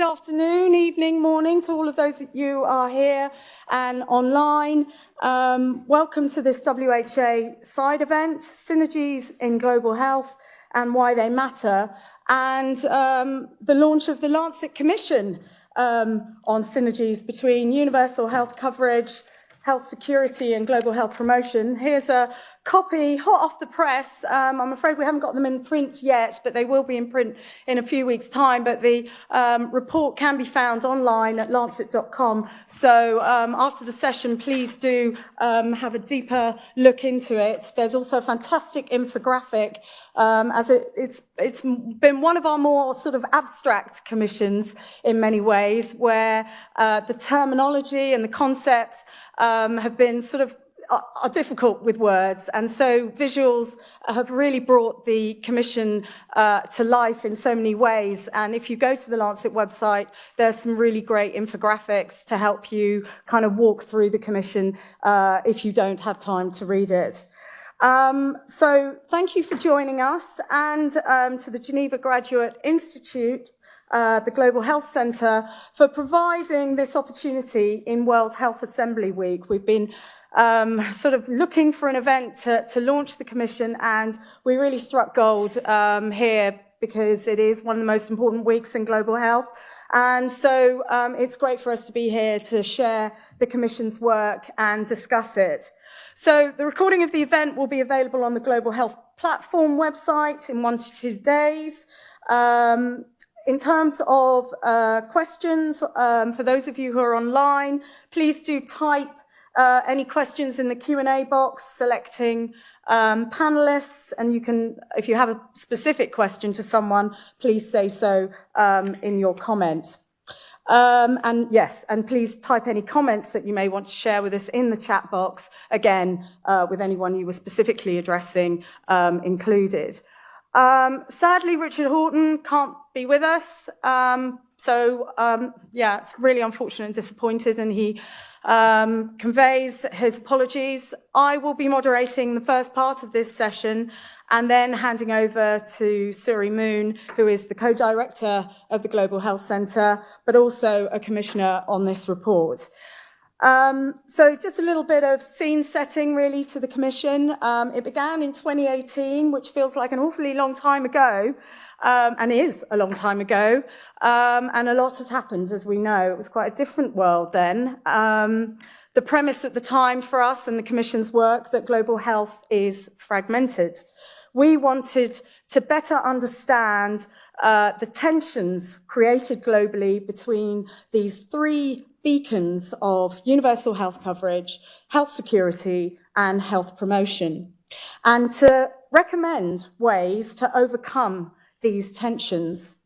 afternoon, evening, morning to all of those of you who are here and online. Welcome to this WHA side event, Synergies in Global Health and Why They Matter, and the launch of the Lancet Commission on synergies between universal health coverage, health security and global health promotion. Here's a copy, hot off the press. I'm afraid we haven't got them in print yet, but they will be in print in a few weeks' time. But the report can be found online at lancet.com. So after the session, please do have a deeper look into it. There's also a fantastic infographic, as it's been one of our more sort of abstract commissions in many ways, where the terminology and the concepts have been sort of are difficult with words, and so visuals have really brought the Commission to life in so many ways. And if you go to the Lancet website, there's some really great infographics to help you kind of walk through the Commission if you don't have time to read it. So thank you for joining us, and to the Geneva Graduate Institute, the Global Health Centre, for providing this opportunity in World Health Assembly Week. We've been sort of looking for an event to launch the Commission, and we really struck gold here because it is one of the most important weeks in global health. And so it's great for us to be here to share the Commission's work and discuss it. So the recording of the event will be available on the Global Health Platform website in 1 to 2 days. In terms of questions, for those of you who are online, please do type any questions in the Q&A box, selecting panelists, and you can, if you have a specific question to someone, please say so in your comment. And yes, and please type any comments that you may want to share with us in the chat box, again, with anyone you were specifically addressing included. Sadly, Richard Horton can't be with us, yeah, it's really unfortunate and disappointed, and he conveys his apologies. I will be moderating the first part of this session and then handing over to Suri Moon, who is the co-director of the Global Health Centre, but also a commissioner on this report. So just a little bit of scene setting really to the Commission. It began in 2018, which feels like an awfully long time ago, and is a long time ago, and a lot has happened, as we know. It was quite a different world then. The premise at the time for us and the Commission's work that global health is fragmented. We wanted to better understand the tensions created globally between these three beacons of universal health coverage, health security, and health promotion, and to recommend ways to overcome these tensions.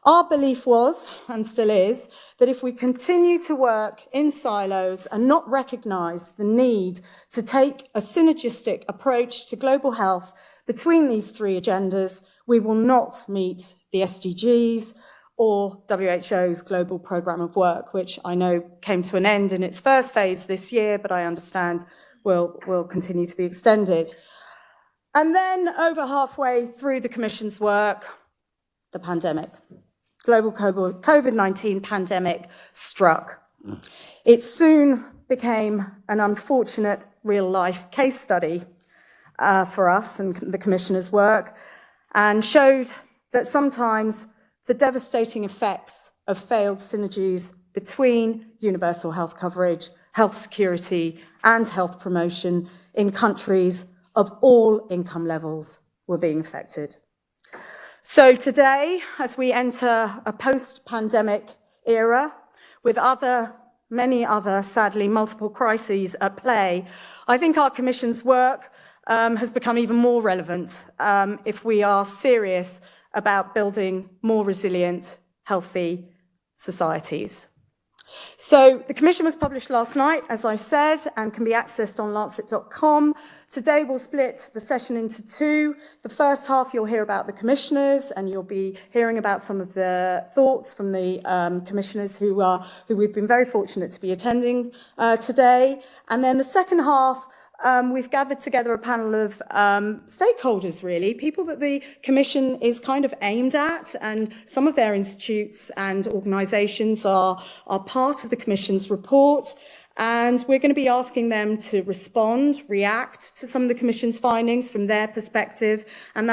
Our belief was, and still is, that if we continue to work in silos and not recognise the need to take a synergistic approach to global health between these three agendas, we will not meet the SDGs or WHO's Global Programme of Work, which I know came to an end in its first phase this year, but I understand will continue to be extended. And then over halfway through the Commission's work, the pandemic. Global COVID-19 pandemic struck. It soon became an unfortunate real-life case study for us and the Commissioner's work, and showed that sometimes the devastating effects of failed synergies between universal health coverage, health security, and health promotion in countries of all income levels were being affected. So today, as we enter a post-pandemic era with many other, sadly, multiple crises at play, I think our Commission's work has become even more relevant if we are serious about building more resilient, healthy societies. So the Commission was published last night, as I said, and can be accessed on lancet.com. Today we'll split the session into two. The first half you'll hear about the commissioners, and you'll be hearing about some of the thoughts from the commissioners who we've been very fortunate to be attending today. And then the second half we've gathered together a panel of stakeholders, really, people that the Commission is kind of aimed at, and some of their institutes and organisations are part of the Commission's report. And we're going to be asking them to respond, react to some of the Commission's findings from their perspective. And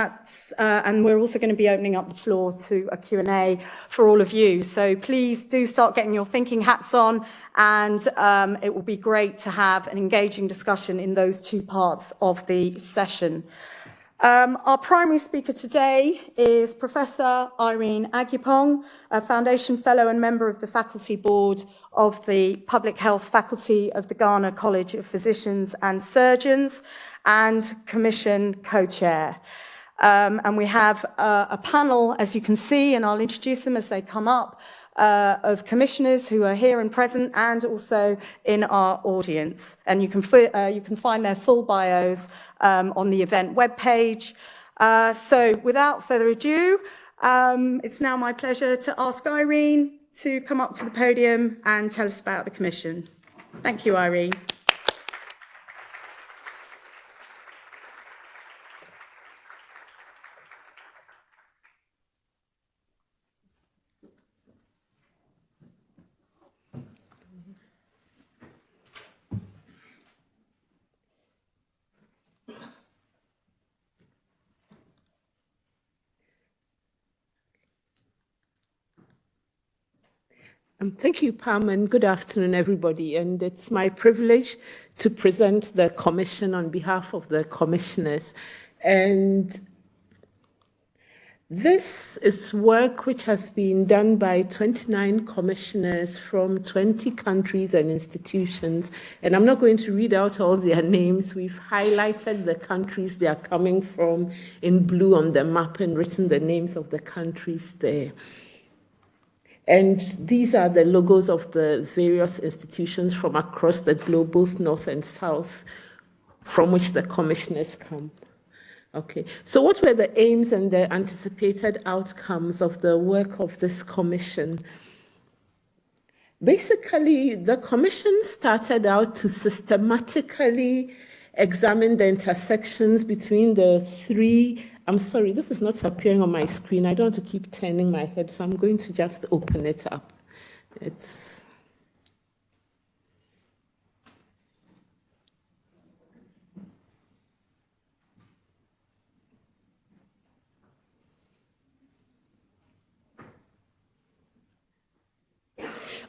we're also going to be opening up the floor to a Q&A for all of you. So please do start getting your thinking hats on, and it will be great to have an engaging discussion in those two parts of the session. Our primary speaker today is Professor Irene Agyapong, a Foundation Fellow and member of the Faculty Board of the Public Health Faculty of the Ghana College of Physicians and Surgeons, and Commission Co-Chair. And we have a panel, as you can see, and I'll introduce them as they come up, of commissioners who are here and present and also in our audience. And you can find their full bios on the event webpage. So without further ado, it's now my pleasure to ask Irene to come up to the podium and tell us about the Commission. Thank you, Irene. Thank you, Pam, and good afternoon, everybody. And it's my privilege to present the Commission on behalf of the commissioners. And this is work which has been done by 29 commissioners from 20 countries and institutions. And I'm not going to read out all their names. We've highlighted the countries they are coming from in blue on the map and written the names of the countries there. And these are the logos of the various institutions from across the globe, both North and South, from which the commissioners come. Okay, so what were the aims and the anticipated outcomes of the work of this commission? Basically, the commission started out to systematically examine the intersections between the three. I'm sorry, this is not appearing on my screen. I don't want to keep turning my head, so I'm going to just open it up. It's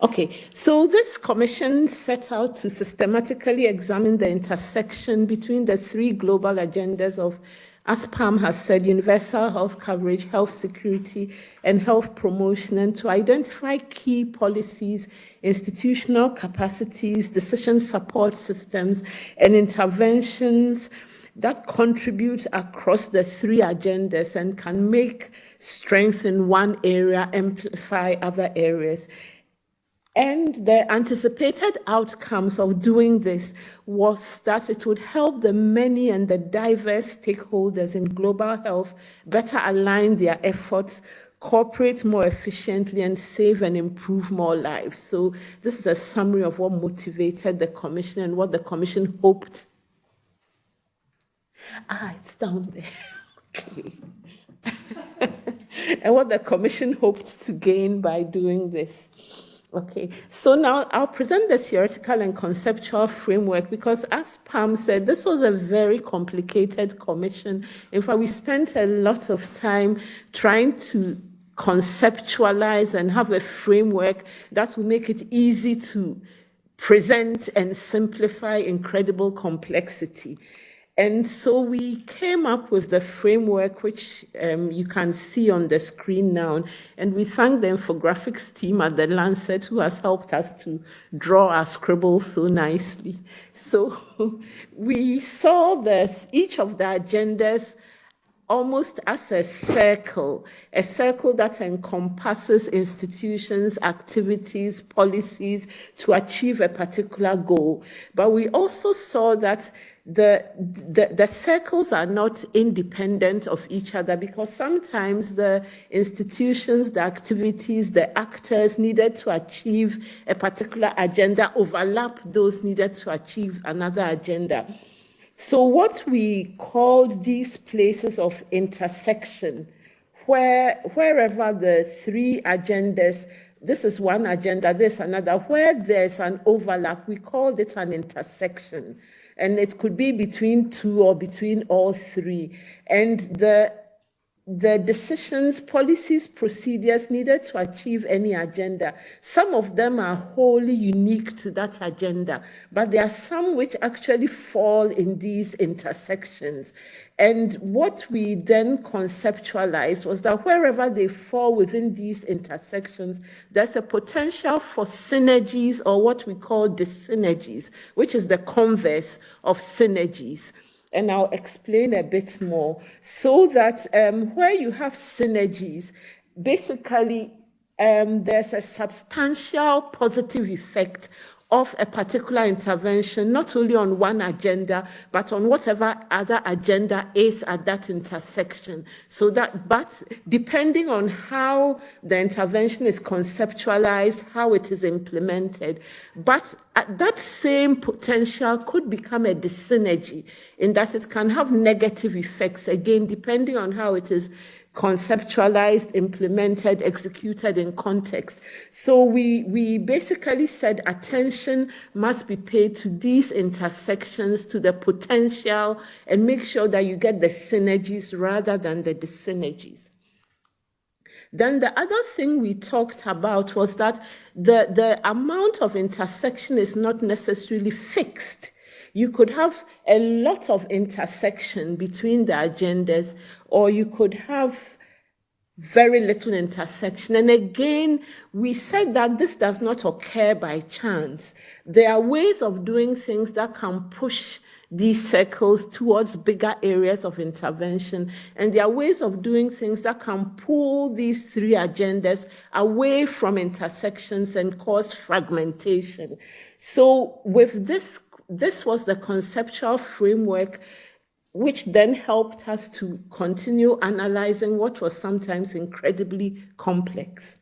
okay, so this commission set out to systematically examine the intersection between the three global agendas of, as Pam has said, universal health coverage, health security, and health promotion, and to identify key policies, institutional capacities, decision support systems, and interventions that contribute across the three agendas and can make strength in one area, amplify other areas. And the anticipated outcomes of doing this was that it would help the many and the diverse stakeholders in global health better align their efforts, cooperate more efficiently, and save and improve more lives. So this is a summary of what motivated the Commission and what the Commission hoped. It's down there. Okay. And what the Commission hoped to gain by doing this. Okay, so now I'll present the theoretical and conceptual framework because, as Pam said, this was a very complicated commission. In fact, we spent a lot of time trying to conceptualize and have a framework that will make it easy to present and simplify incredible complexity. And so we came up with the framework, which you can see on the screen now. And we thank the infographics team at the Lancet who has helped us to draw our scribbles so nicely. So we saw each of the agendas almost as a circle that encompasses institutions, activities, policies to achieve a particular goal. But we also saw that the circles are not independent of each other because sometimes the institutions, the activities, the actors needed to achieve a particular agenda overlap those needed to achieve another agenda. So what we called these places of intersection, wherever the three agendas, this is one agenda, this another, where there's an overlap, we called it an intersection. And it could be between two or between all three. And the decisions, policies, procedures needed to achieve any agenda. Some of them are wholly unique to that agenda, but there are some which actually fall in these intersections. And what we then conceptualized was that wherever they fall within these intersections, there's a potential for synergies, or what we call dyssynergies, which is the converse of synergies. And I'll explain a bit more, so that where you have synergies, basically there's a substantial positive effect of a particular intervention, not only on one agenda, but on whatever other agenda is at that intersection. So that, but depending on how the intervention is conceptualized, how it is implemented, but that same potential could become a dyssynergy in that it can have negative effects, again, depending on how it is conceptualized, implemented, executed in context. So we basically said attention must be paid to these intersections, to the potential, and make sure that you get the synergies rather than the dyssynergies. Then the other thing we talked about was that the amount of intersection is not necessarily fixed. You could have a lot of intersection between the agendas, or you could have very little intersection. And again, we said that this does not occur by chance. There are ways of doing things that can push these circles towards bigger areas of intervention. And there are ways of doing things that can pull these three agendas away from intersections and cause fragmentation. So with this was the conceptual framework which then helped us to continue analyzing what was sometimes incredibly complex.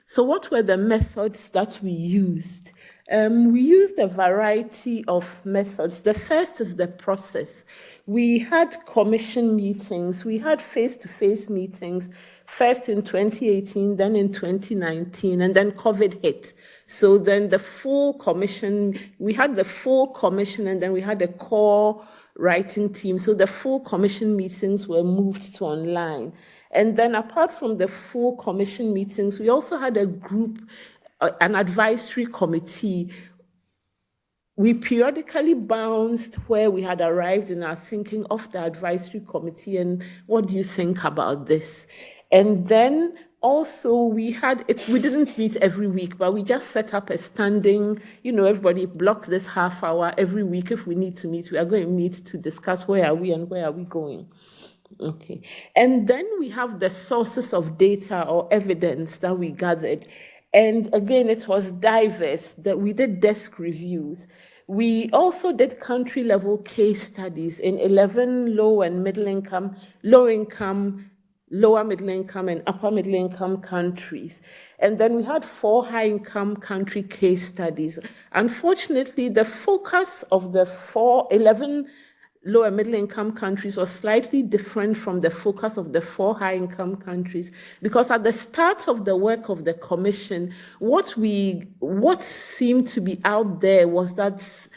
So what were the methods that we used? We used a variety of methods. The first is the process. We had commission meetings, we had face-to-face meetings, first in 2018, then in 2019, and then COVID hit. So then the full commission, we had the full commission, and then we had a core writing team. So the full commission meetings were moved to online. And then apart from the full commission meetings, we also had a group, an advisory committee. We periodically bounced where we had arrived in our thinking of the advisory committee and what do you think about this? And then also we didn't meet every week, but we just set up a standing, everybody block this half hour every week. If we need to meet, we are going to meet to discuss where are we and where are we going. Okay. And then we have the sources of data or evidence that we gathered. And again, it was diverse, that we did desk reviews. We also did country-level case studies in 11 lower middle income, lower middle income, and upper middle income countries. And then we had 4 high-income country case studies. Unfortunately, the focus of the 11 lower middle income countries was slightly different from the focus of the 4 high income countries, because at the start of the work of the commission, what seemed to be out there was that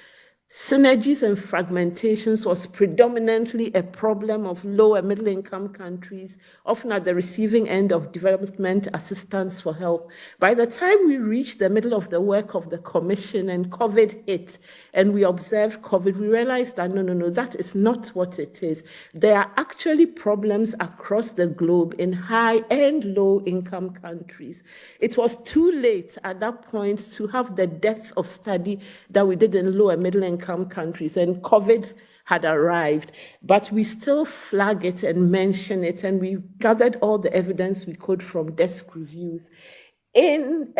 synergies and fragmentations was predominantly a problem of lower middle income countries, often at the receiving end of development assistance for help. By the time we reached the middle of the work of the commission and COVID hit, and we observed COVID, we realized that no, that is not what it is. There are actually problems across the globe in high and low income countries. It was too late at that point to have the depth of study that we did in lower middle income countries, and COVID had arrived, but we still flag it and mention it, and we gathered all the evidence we could from desk reviews. In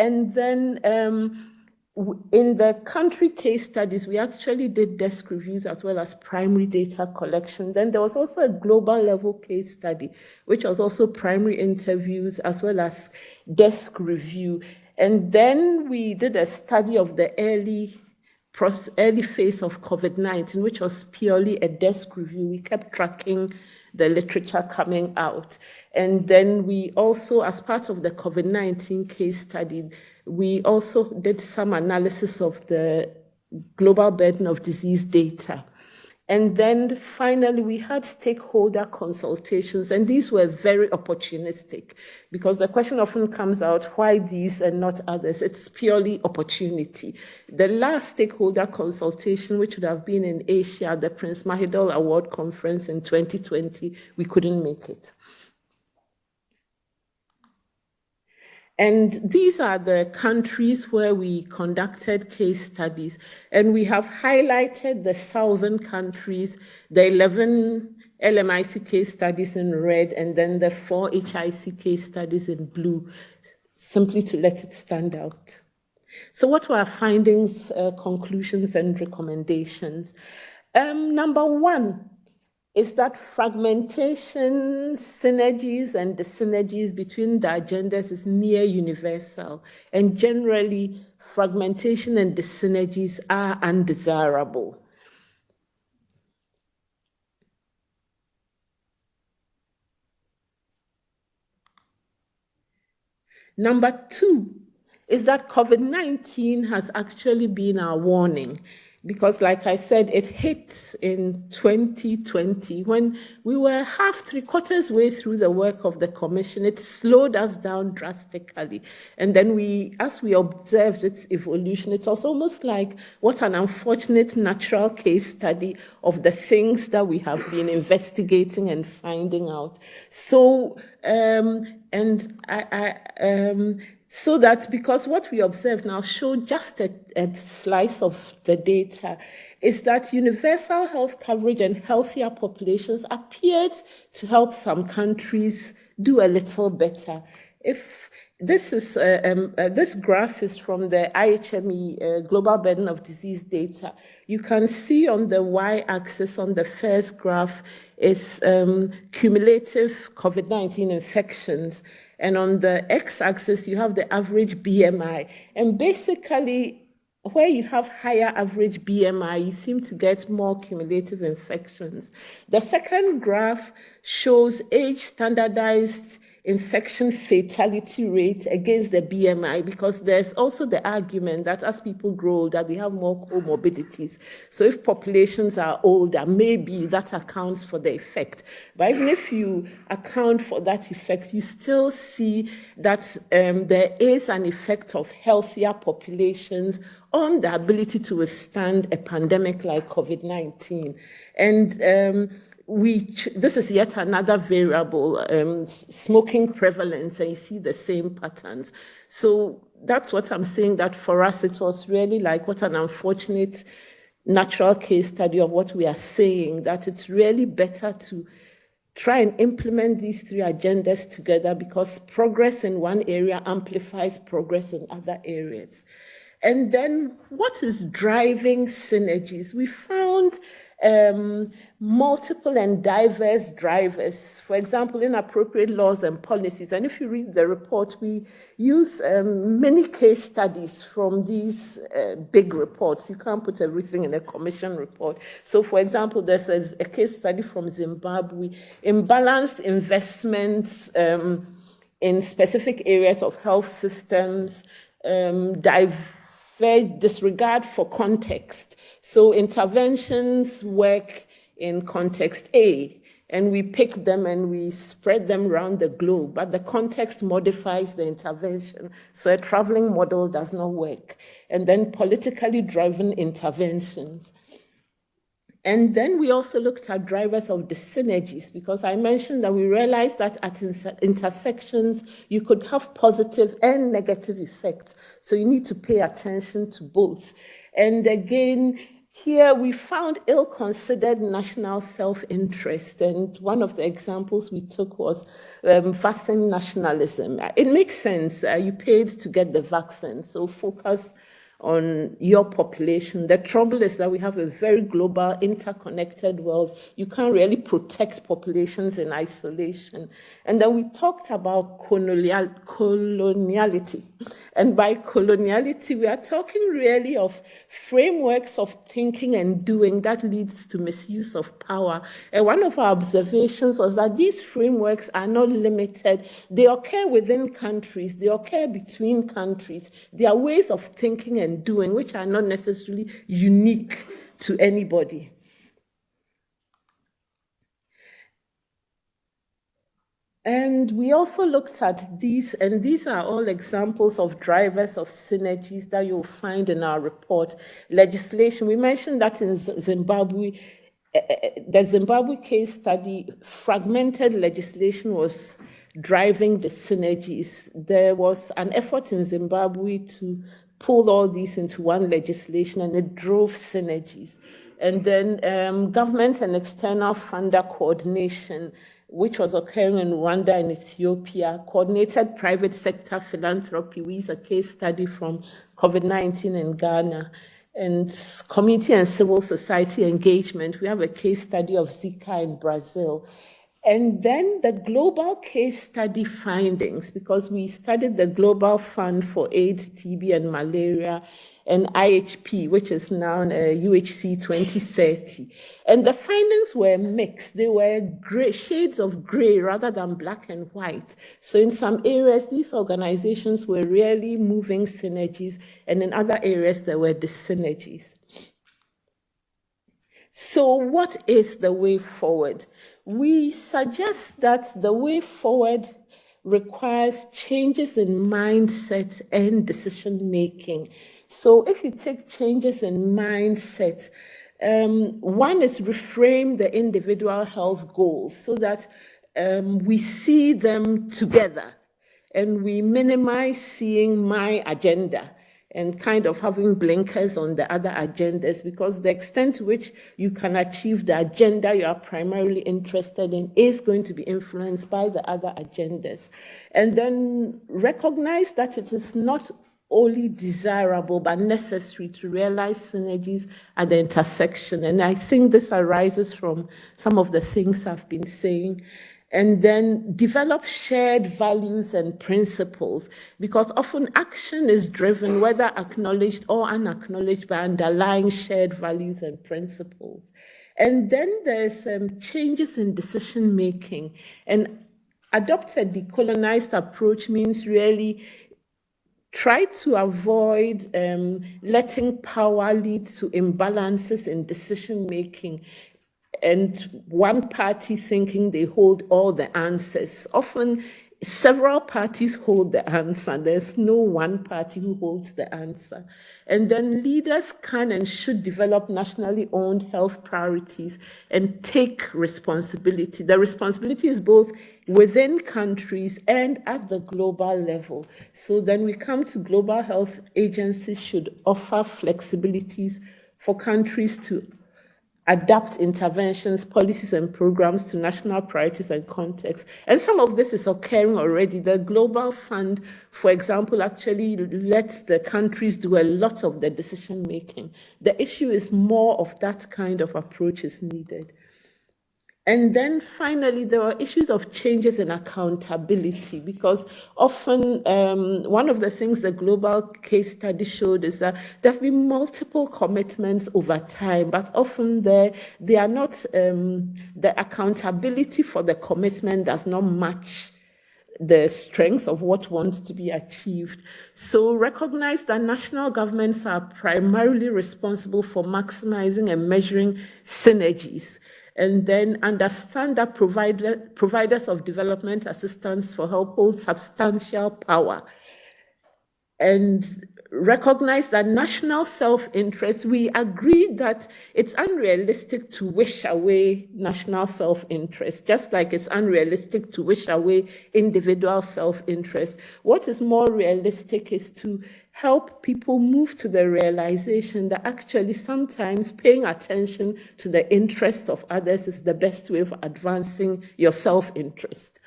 the country case studies, we actually did desk reviews as well as primary data collection. Then there was also a global level case study, which was also primary interviews as well as desk review. And then we did a study of the early early phase of COVID-19, which was purely a desk review. We kept tracking the literature coming out. And then we also, as part of the COVID-19 case study, we also did some analysis of the global burden of disease data. And then finally, we had stakeholder consultations, and these were very opportunistic because the question often comes out, why these and not others? It's purely opportunity. The last stakeholder consultation, which would have been in Asia, the Prince Mahidol Award Conference in 2020, we couldn't make it. And these are the countries where we conducted case studies. And we have highlighted the southern countries, the 11 LMIC case studies in red, and then the 4 HIC case studies in blue, simply to let it stand out. So what were our findings, conclusions, and recommendations? Number one, is that fragmentation, synergies, and the synergies between the agendas is near universal. And generally, fragmentation and the synergies are undesirable. Number two is that COVID-19 has actually been our warning. Because like I said, it hit in 2020 when we were three-quarters way through the work of the commission. It slowed us down drastically. And then as we observed its evolution, it was almost like what an unfortunate natural case study of the things that we have been investigating and finding out. So, so that because what we observe now showed just a slice of the data is that universal health coverage and healthier populations appeared to help some countries do a little better. If this is this graph is from the IHME global burden of disease data. You can see on the y-axis on the first graph is cumulative COVID-19 infections. And on the x-axis, you have the average BMI. And basically, where you have higher average BMI, you seem to get more cumulative infections. The second graph shows age-standardized infection fatality rate against the BMI, because there's also the argument that as people grow older, they have more comorbidities. So if populations are older, maybe that accounts for the effect. But even if you account for that effect, you still see that there is an effect of healthier populations on the ability to withstand a pandemic like COVID-19. And this is yet another variable, smoking prevalence, and you see the same patterns. So that's what I'm saying, that for us, it was really like what an unfortunate natural case study of what we are saying, that it's really better to try and implement these three agendas together, because progress in one area amplifies progress in other areas. And then what is driving synergies? We found multiple and diverse drivers. For example, inappropriate laws and policies. And if you read the report, we use many case studies from these big reports. You can't put everything in a commission report. So for example, there's a case study from Zimbabwe, imbalanced investments in specific areas of health systems, disregard for context. So interventions work in context A, and we pick them and we spread them around the globe, but the context modifies the intervention. So a traveling model does not work. And then politically driven interventions. And then we also looked at drivers of the synergies, because I mentioned that we realized that at intersections, you could have positive and negative effects. So you need to pay attention to both. And again, here we found ill-considered national self-interest. And one of the examples we took was vaccine nationalism. It makes sense. You paid to get the vaccine, so focus on your population. The trouble is that we have a very global, interconnected world. You can't really protect populations in isolation. And then we talked about coloniality. And by coloniality, we are talking really of frameworks of thinking and doing that leads to misuse of power. And one of our observations was that these frameworks are not limited. They occur within countries, they occur between countries. They are ways of thinking and doing which are not necessarily unique to anybody. And we also looked at these, and these are all examples of drivers of synergies that you'll find in our report. Legislation, we mentioned that in Zimbabwe, the Zimbabwe case study, fragmented legislation was driving the synergies. There was an effort in Zimbabwe to pull all these into one legislation, and it drove synergies. And then government and external funder coordination, which was occurring in Rwanda and Ethiopia, coordinated private sector philanthropy. We used a case study from COVID-19 in Ghana. And community and civil society engagement, we have a case study of Zika in Brazil. And then the global case study findings, because we studied the Global Fund for AIDS, TB, and Malaria, and IHP, which is now UHC 2030. And the findings were mixed. They were gray, shades of gray rather than black and white. So in some areas, these organizations were really moving synergies, and in other areas, there were dyssynergies. So what is the way forward? We suggest that the way forward requires changes in mindset and decision-making. So if you take changes in mindset, one is reframe the individual health goals so that we see them together and we minimize seeing my agenda and kind of having blinkers on the other agendas, because the extent to which you can achieve the agenda you are primarily interested in is going to be influenced by the other agendas. And then recognize that it is not only desirable but necessary to realize synergies at the intersection. And I think this arises from some of the things I've been saying. And then develop shared values and principles, because often action is driven, whether acknowledged or unacknowledged, by underlying shared values and principles. And then there's changes in decision making. And adopt a decolonized approach means really try to avoid letting power lead to imbalances in decision making, and one party thinking they hold all the answers. Often, several parties hold the answer. There's no one party who holds the answer. And then leaders can and should develop nationally owned health priorities and take responsibility. The responsibility is both within countries and at the global level. So then we come to global health agencies should offer flexibilities for countries to adapt interventions, policies, and programs to national priorities and context. And some of this is occurring already. The Global Fund, for example, actually lets the countries do a lot of the decision making. The issue is more of that kind of approach is needed. And then finally, there are issues of changes in accountability, because often one of the things the global case study showed is that there have been multiple commitments over time, but often they are not, the accountability for the commitment does not match the strength of what wants to be achieved. So recognize that national governments are primarily responsible for maximizing and measuring synergies. And then understand that providers of development assistance for help hold substantial power. And recognize that national self-interest, we agreed that it's unrealistic to wish away national self-interest, just like it's unrealistic to wish away individual self-interest. What is more realistic is to help people move to the realization that actually sometimes paying attention to the interests of others is the best way of advancing your self-interest.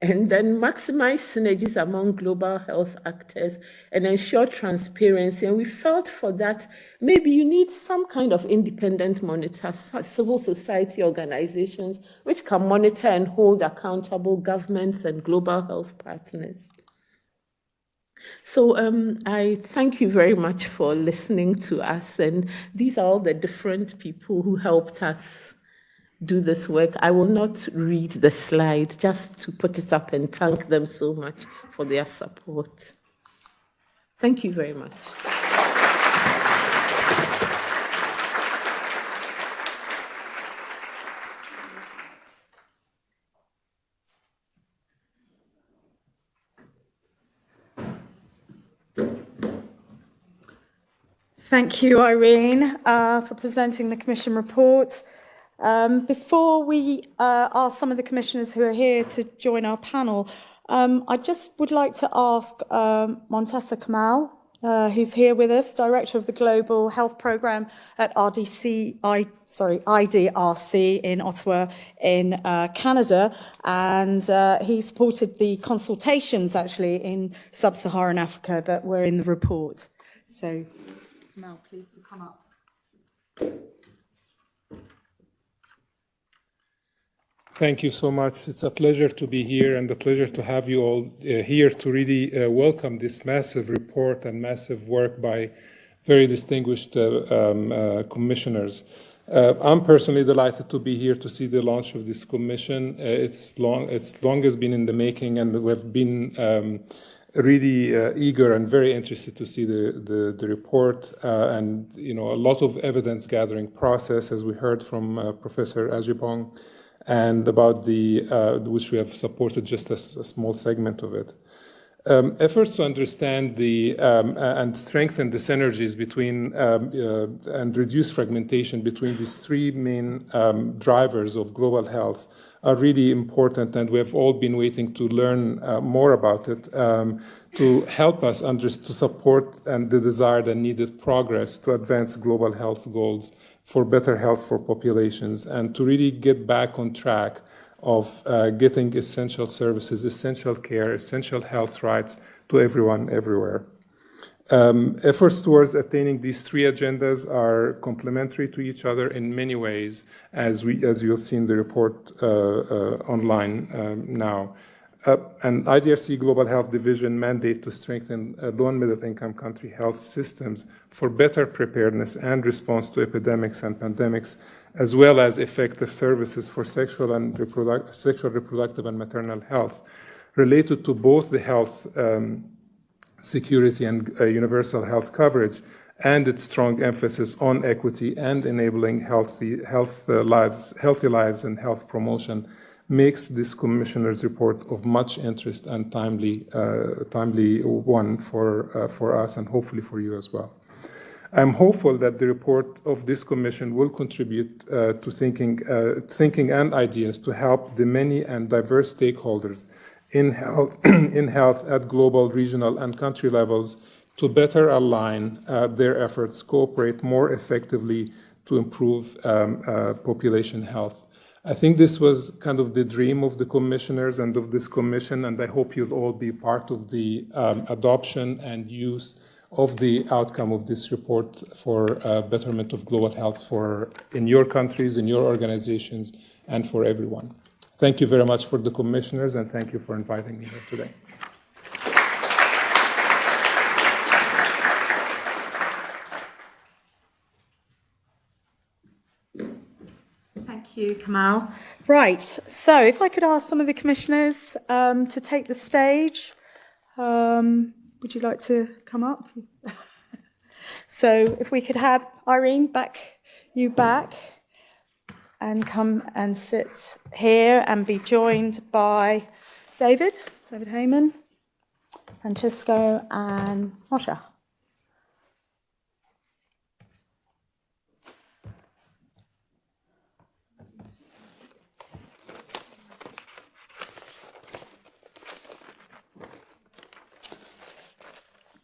and then maximize synergies among global health actors and ensure transparency. And we felt for that, maybe you need some kind of independent monitor, civil society organizations, which can monitor and hold accountable governments and global health partners. So I thank you very much for listening to us. And these are all the different people who helped us do this work. I will not read the slide, just to put it up and thank them so much for their support. Thank you very much. Thank you, Irene, for presenting the Commission report. Before we ask some of the commissioners who are here to join our panel, I just would like to ask Montessa Kamal, who's here with us, Director of the Global Health Programme at IDRC in Ottawa in Canada, and he supported the consultations actually in sub-Saharan Africa that were in the report. So, Kamal, please to come up. Thank you so much. It's a pleasure to be here and a pleasure to have you all here to really welcome this massive report and massive work by very distinguished commissioners. I'm personally delighted to be here to see the launch of this commission. It's long has been in the making, and we've been really eager and very interested to see the report and a lot of evidence gathering process, as we heard from Professor Ajibong, and about which we have supported just a small segment of it. Efforts to understand and strengthen the synergies between and reduce fragmentation between these three main drivers of global health are really important, and we have all been waiting to learn more about it to help us to support and the desired and needed progress to advance global health goals for better health for populations, and to really get back on track of getting essential services, essential care, essential health rights to everyone, everywhere. Efforts towards attaining these three agendas are complementary to each other in many ways, as you'll see in the report online now. An IDRC Global Health Division mandate to strengthen low and middle income country health systems for better preparedness and response to epidemics and pandemics, as well as effective services for sexual, reproductive, and maternal health, related to both the health security and universal health coverage, and its strong emphasis on equity and enabling healthy lives and health promotion, makes this commissioner's report of much interest and timely one for us and hopefully for you as well. I'm hopeful that the report of this commission will contribute to thinking and ideas to help the many and diverse stakeholders in health at global, regional, and country levels to better align their efforts, cooperate more effectively to improve population health. I think this was kind of the dream of the commissioners and of this commission, and I hope you'll all be part of the adoption and use of the outcome of this report for betterment of global health in your countries, in your organizations, and for everyone. Thank you very much for the commissioners, and thank you for inviting me here today. Thank you, Kamal. Right, so if I could ask some of the commissioners to take the stage. Would you like to come up? So if we could have Irene you back, and come and sit here and be joined by David Heyman, Francisco, and Moshe.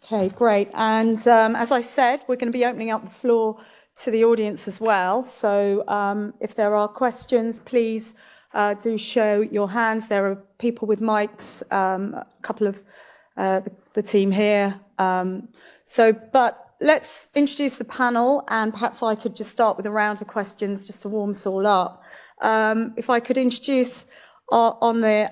Okay, great. And as I said, we're going to be opening up the floor to the audience as well. So if there are questions, please do show your hands. There are people with mics, a couple of the team here. But let's introduce the panel, and perhaps I could just start with a round of questions just to warm us all up. If I could introduce on the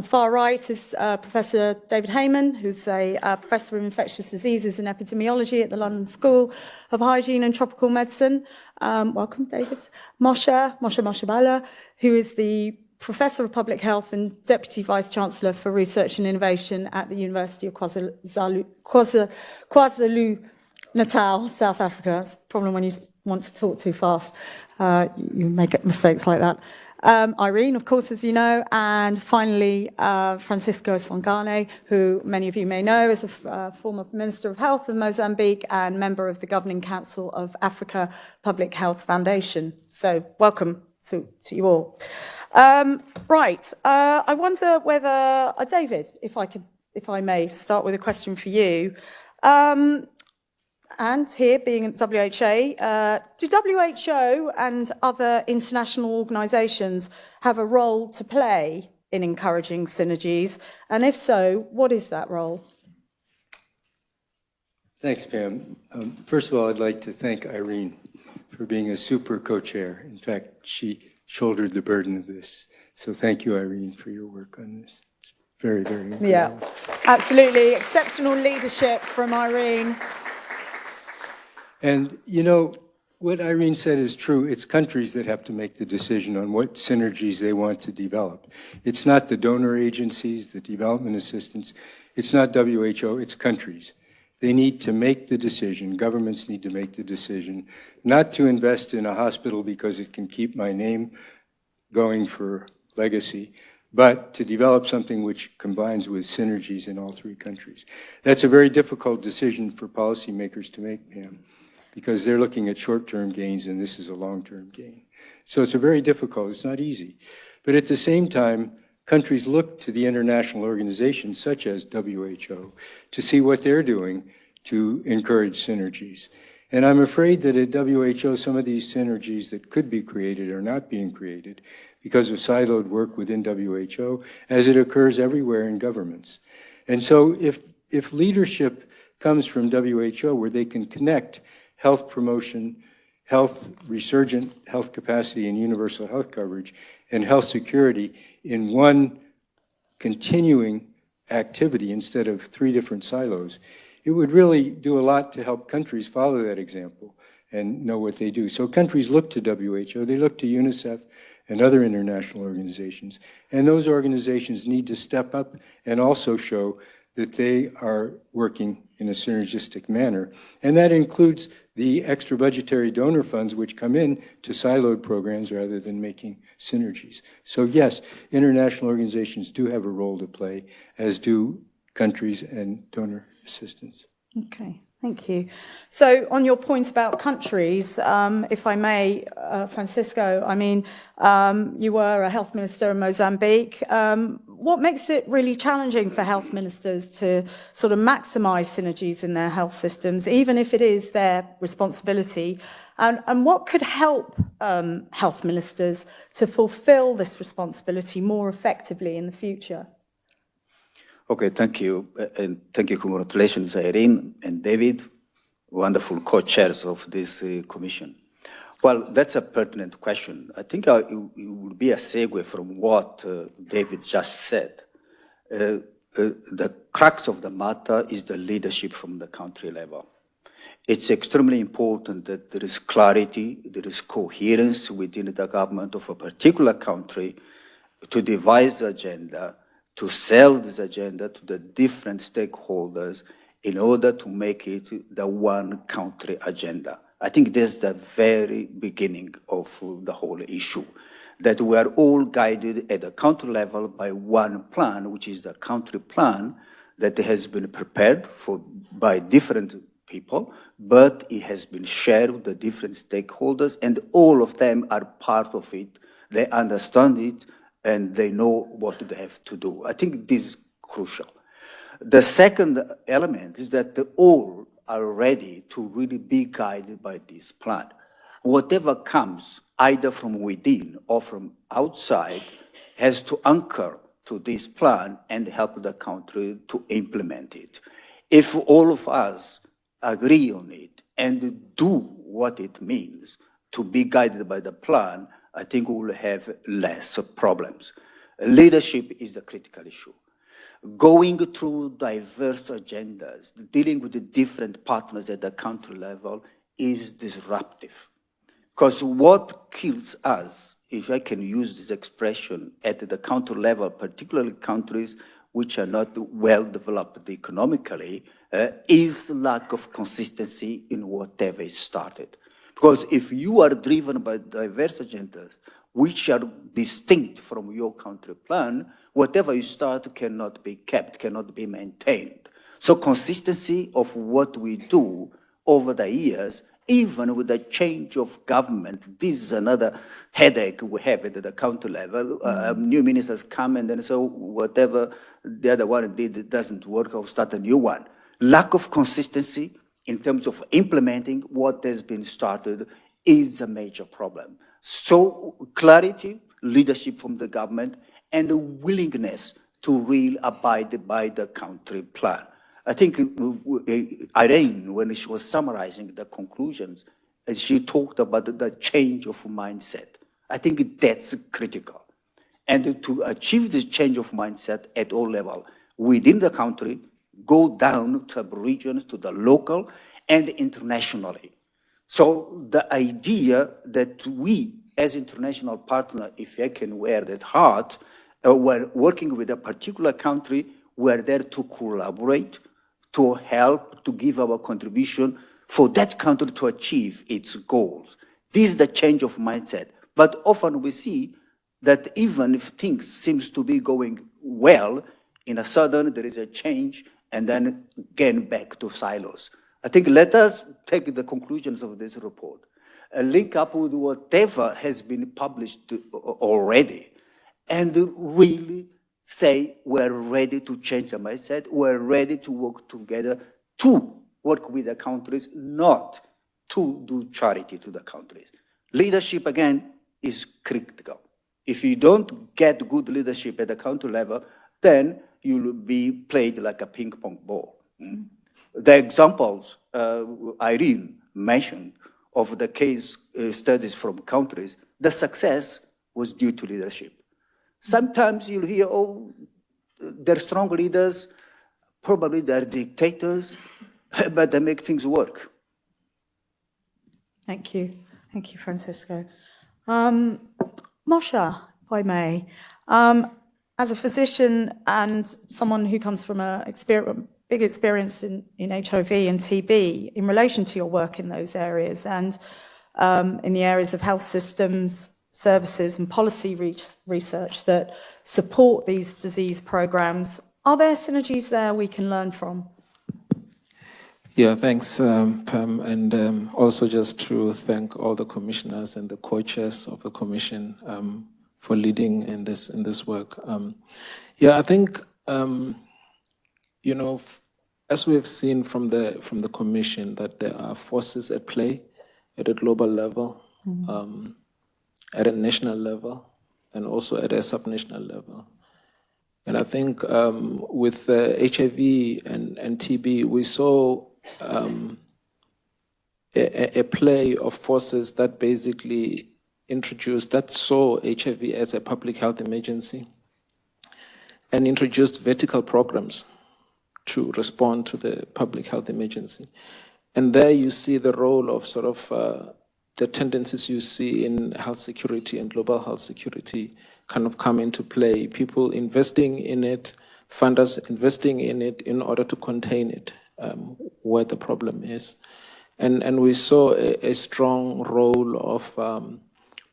far right is Professor David Heyman, who's a Professor of Infectious Diseases and Epidemiology at the London School of Hygiene and Tropical Medicine. Welcome, David. Moshe Bala, who is the Professor of Public Health and Deputy Vice-Chancellor for Research and Innovation at the University of KwaZulu-Natal, South Africa. That's a problem when you want to talk too fast. You may get mistakes like that. Irene, of course, as you know, and finally, Francisco Sangane, who many of you may know is a former Minister of Health of Mozambique and member of the Governing Council of Africa Public Health Foundation. So welcome to you all. I wonder whether, David, if I may start with a question for you. And here, being at WHA, do WHO and other international organisations have a role to play in encouraging synergies? And if so, what is that role? Thanks, Pam. First of all, I'd like to thank Irene for being a super co-chair. In fact, she shouldered the burden of this. So thank you, Irene, for your work on this. It's very, very important. Yeah, absolutely. Exceptional leadership from Irene. And, you know, what Irene said is true. It's countries that have to make the decision on what synergies they want to develop. It's not the donor agencies, the development assistance. It's not WHO, it's countries. They need to make the decision, governments need to make the decision, not to invest in a hospital because it can keep my name going for legacy, but to develop something which combines with synergies in all three countries. That's a very difficult decision for policymakers to make, Pam, because they're looking at short-term gains and this is a long-term gain. So it's it's not easy. But at the same time, countries look to the international organizations such as WHO to see what they're doing to encourage synergies. And I'm afraid that at WHO, some of these synergies that could be created are not being created because of siloed work within WHO, as it occurs everywhere in governments. And so if leadership comes from WHO where they can connect health promotion, resurgent health capacity and universal health coverage, and health security in one continuing activity instead of three different silos, it would really do a lot to help countries follow that example and know what they do. So countries look to WHO, they look to UNICEF and other international organizations, and those organizations need to step up and also show that they are working in a synergistic manner. And that includes the extra budgetary donor funds which come in to siloed programs rather than making synergies. So yes, international organizations do have a role to play, as do countries and donor assistance. Okay, thank you. So on your point about countries, if I may, Francisco, I mean, you were a health minister in Mozambique. What makes it really challenging for health ministers to sort of maximize synergies in their health systems, even if it is their responsibility? And what could help health ministers to fulfill this responsibility more effectively in the future? Okay, thank you. And thank you, congratulations, Irene and David, wonderful co-chairs of this commission. Well, that's a pertinent question. I think it would be a segue from what David just said. The crux of the matter is the leadership from the country level. It's extremely important that there is clarity, there is coherence within the government of a particular country to devise the agenda, to sell this agenda to the different stakeholders in order to make it the one country agenda. I think this is the very beginning of the whole issue, that we are all guided at the country level by one plan, which is the country plan that has been prepared by different people, but it has been shared with the different stakeholders, and all of them are part of it. They understand it, and they know what they have to do. I think this is crucial. The second element is that all are ready to really be guided by this plan. Whatever comes, either from within or from outside, has to anchor to this plan and help the country to implement it. If all of us agree on it and do what it means to be guided by the plan, I think we will have less problems. Leadership is the critical issue. Going through diverse agendas, dealing with the different partners at the country level is disruptive. Because what kills us, if I can use this expression, at the country level, particularly countries which are not well developed economically, is lack of consistency in whatever is started. Because if you are driven by diverse agendas, which are distinct from your country plan, whatever you start cannot be kept, cannot be maintained. So consistency of what we do over the years, even with the change of government, this is another headache we have at the country level. New ministers come and then so whatever the other one did, it doesn't work, I'll start a new one. Lack of consistency in terms of implementing what has been started is a major problem. So clarity, leadership from the government, and the willingness to really abide by the country plan. I think Irene, when she was summarizing the conclusions, she talked about the change of mindset. I think that's critical. And to achieve this change of mindset at all levels, within the country, go down to the regions, to the local, and internationally. So the idea that we, as international partner, if I can wear that hat, we're working with a particular country, we're there to collaborate, to help, to give our contribution for that country to achieve its goals. This is the change of mindset. But often we see that even if things seems to be going well, in a sudden there is a change and then again back to silos. I think let us take the conclusions of this report, link up with whatever has been published already, and really say we're ready to change the mindset, we're ready to work together to work with the countries, not to do charity to the countries. Leadership, again, is critical. If you don't get good leadership at the country level, then you'll be played like a ping pong ball. The examples Irene mentioned of the case studies from countries, the success was due to leadership. Sometimes you'll hear, oh, they're strong leaders, probably they're dictators, but they make things work. Thank you. Thank you, Francisco. Moshe, if I may, as a physician and someone who comes from a big experience in HIV and TB, in relation to your work in those areas and in the areas of health systems, services and policy research that support these disease programs, are there synergies there we can learn from? Yeah, thanks, Pam, and also just to thank all the commissioners and the co-chairs of the commission for leading in this work. Yeah, I think you know, as we have seen from the commission, that there are forces at play at a global level, at a national level, and also at a subnational level. And I think with HIV and TB, we saw a play of forces that basically saw HIV as a public health emergency and introduced vertical programs to respond to the public health emergency. And there you see the role of sort of the tendencies you see in health security and global health security kind of come into play. People investing in it, funders investing in it in order to contain it where the problem is. And we saw a strong role of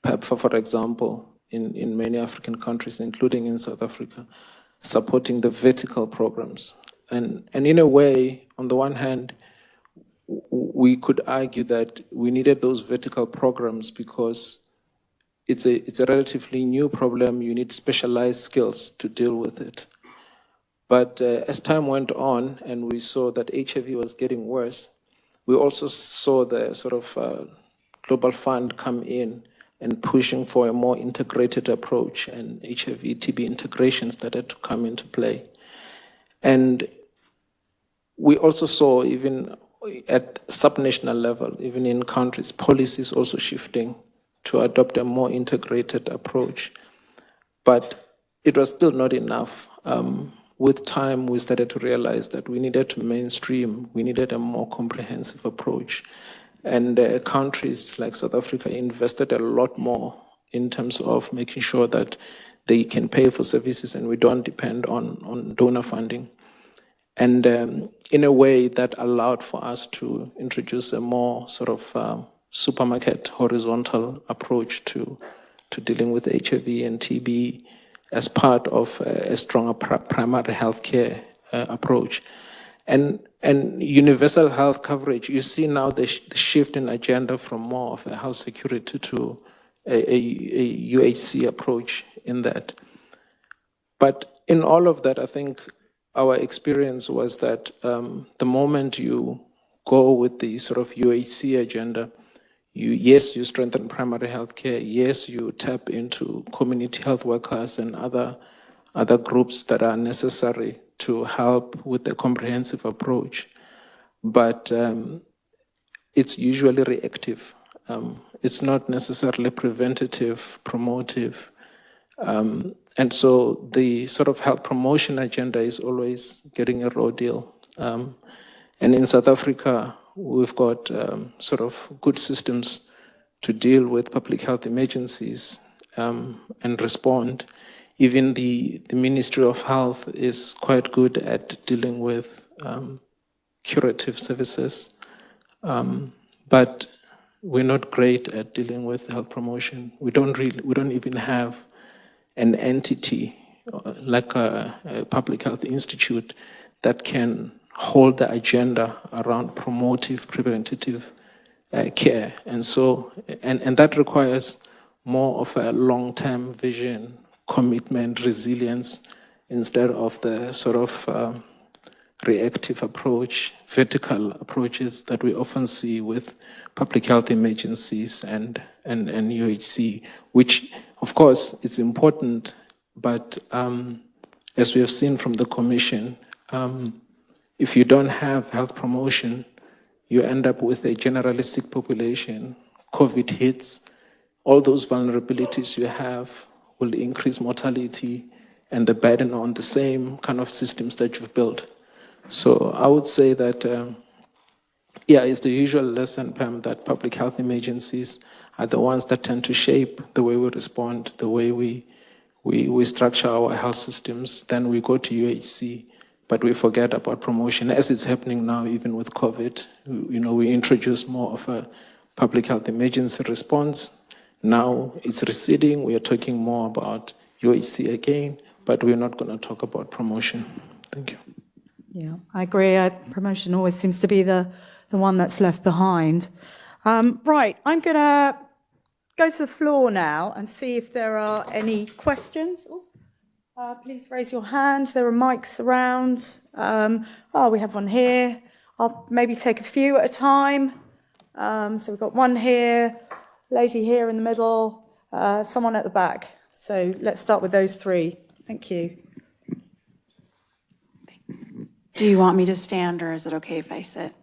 PEPFAR, for example, in many African countries, including in South Africa, supporting the vertical programs. And in a way, on the one hand, we could argue that we needed those vertical programs because it's a relatively new problem. You need specialized skills to deal with it. But as time went on and we saw that HIV was getting worse, we also saw the sort of Global Fund come in and pushing for a more integrated approach, and HIV-TB integration started to come into play. And we also saw, even at subnational level, even in countries, policies also shifting to adopt a more integrated approach. But it was still not enough. With time, we started to realize that we needed to mainstream, we needed a more comprehensive approach. And countries like South Africa invested a lot more in terms of making sure that they can pay for services and we don't depend on donor funding. And in a way that allowed for us to introduce a more sort of supermarket horizontal approach to dealing with HIV and TB as part of a stronger primary healthcare approach. And universal health coverage, you see now the shift in agenda from more of a health security to a UHC approach in that. But in all of that, I think our experience was that the moment you go with the sort of UHC agenda, yes, you strengthen primary health care. Yes, you tap into community health workers and other groups that are necessary to help with the comprehensive approach. But it's usually reactive. It's not necessarily preventative, promotive. And so the sort of health promotion agenda is always getting a raw deal. And in South Africa, we've got sort of good systems to deal with public health emergencies and respond. Even the Ministry of Health is quite good at dealing with curative services, but we're not great at dealing with health promotion. We don't even have an entity like a public health institute that can hold the agenda around promotive, preventative care. And so, and that requires more of a long-term vision, commitment, resilience, instead of the sort of reactive approach, vertical approaches that we often see with public health emergencies and UHC, which, of course, it's important, but as we have seen from the Commission, if you don't have health promotion, you end up with a generalistic population. COVID hits, all those vulnerabilities you have will increase mortality and the burden on the same kind of systems that you've built. So I would say that, yeah, it's the usual lesson, Pam, that public health emergencies are the ones that tend to shape the way we respond, the way we structure our health systems. Then we go to UHC, but we forget about promotion, as it's happening now, even with COVID. We introduce more of a public health emergency response. Now it's receding. We are talking more about UHC again, but we're not going to talk about promotion. Thank you. Yeah, I agree. Promotion always seems to be the one that's left behind. Right, I'm going to go to the floor now and see if there are any questions. Please raise your hand. There are mics around. We have one here. I'll maybe take a few at a time. So we've got one here, lady here in the middle, someone at the back. So let's start with those three. Thank you. Do you want me to stand, or is it okay if I sit?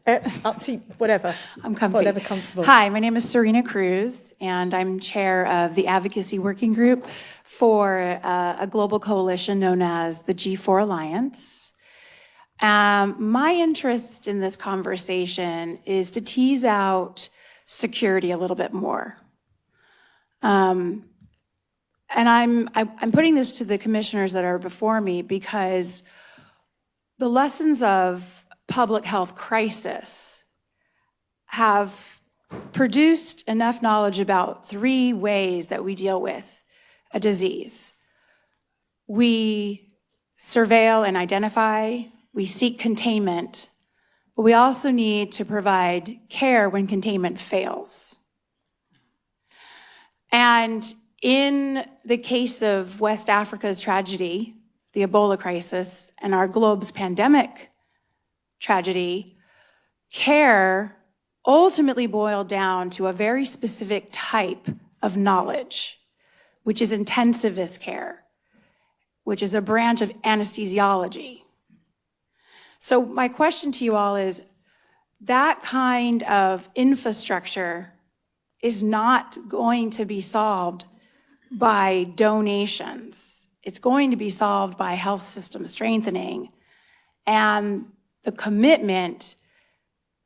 Up to you, whatever. I'm comfy. Whatever comfortable. Hi, my name is Serena Cruz, and I'm chair of the Advocacy Working Group for a global coalition known as the G4 Alliance. My interest in this conversation is to tease out security a little bit more. And I'm putting this to the commissioners that are before me because the lessons of public health crisis have produced enough knowledge about three ways that we deal with a disease. We surveil and identify, we seek containment, but we also need to provide care when containment fails. And in the case of West Africa's tragedy, the Ebola crisis, and our globe's pandemic tragedy, care ultimately boiled down to a very specific type of knowledge, which is intensivist care, which is a branch of anesthesiology. So my question to you all is, that kind of infrastructure is not going to be solved by donations. It's going to be solved by health system strengthening and the commitment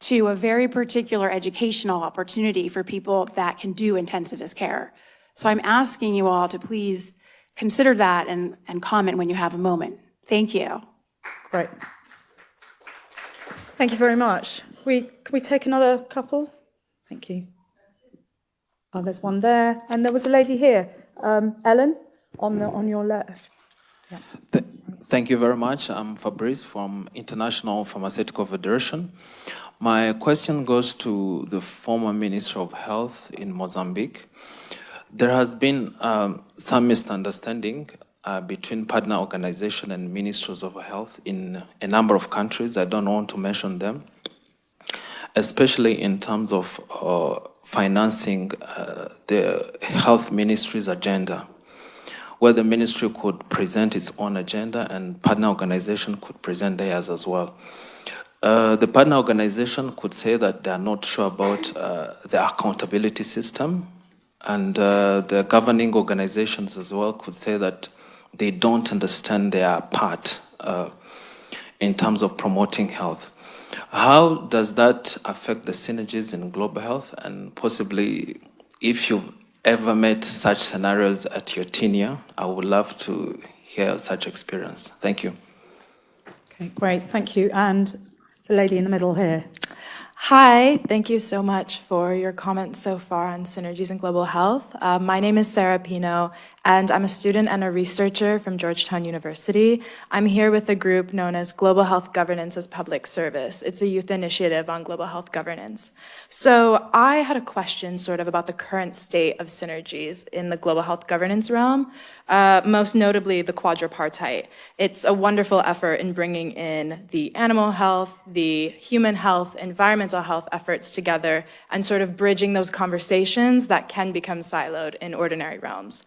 to a very particular educational opportunity for people that can do intensivist care. So I'm asking you all to please consider that and comment when you have a moment. Thank you. Great. Thank you very much. Can we take another couple? Thank you. Oh, there's one there, and there was a lady here, Ellen, on your left. Yeah. Thank you very much. I'm Fabrice from International Pharmaceutical Federation. My question goes to the former Minister of Health in Mozambique. There has been some misunderstanding between partner organizations and ministries of health in a number of countries. I don't want to mention them, especially in terms of financing the health ministry's agenda, where the ministry could present its own agenda and partner organization could present theirs as well. The partner organization could say that they are not sure about the accountability system, and the governing organizations as well could say that they don't understand their part in terms of promoting health. How does that affect the synergies in global health? And possibly, if you've ever met such scenarios at your tenure, I would love to hear such experience. Thank you. Okay, great, thank you. And the lady in the middle here. Hi, thank you so much for your comments so far on synergies in global health. My name is Sarah Pino, and I'm a student and a researcher from Georgetown University. I'm here with a group known as Global Health Governance as Public Service. It's a youth initiative on global health governance. So I had a question sort of about the current state of synergies in the global health governance realm, most notably the quadripartite. It's a wonderful effort in bringing in the animal health, the human health, environmental health efforts together and sort of bridging those conversations that can become siloed in ordinary realms.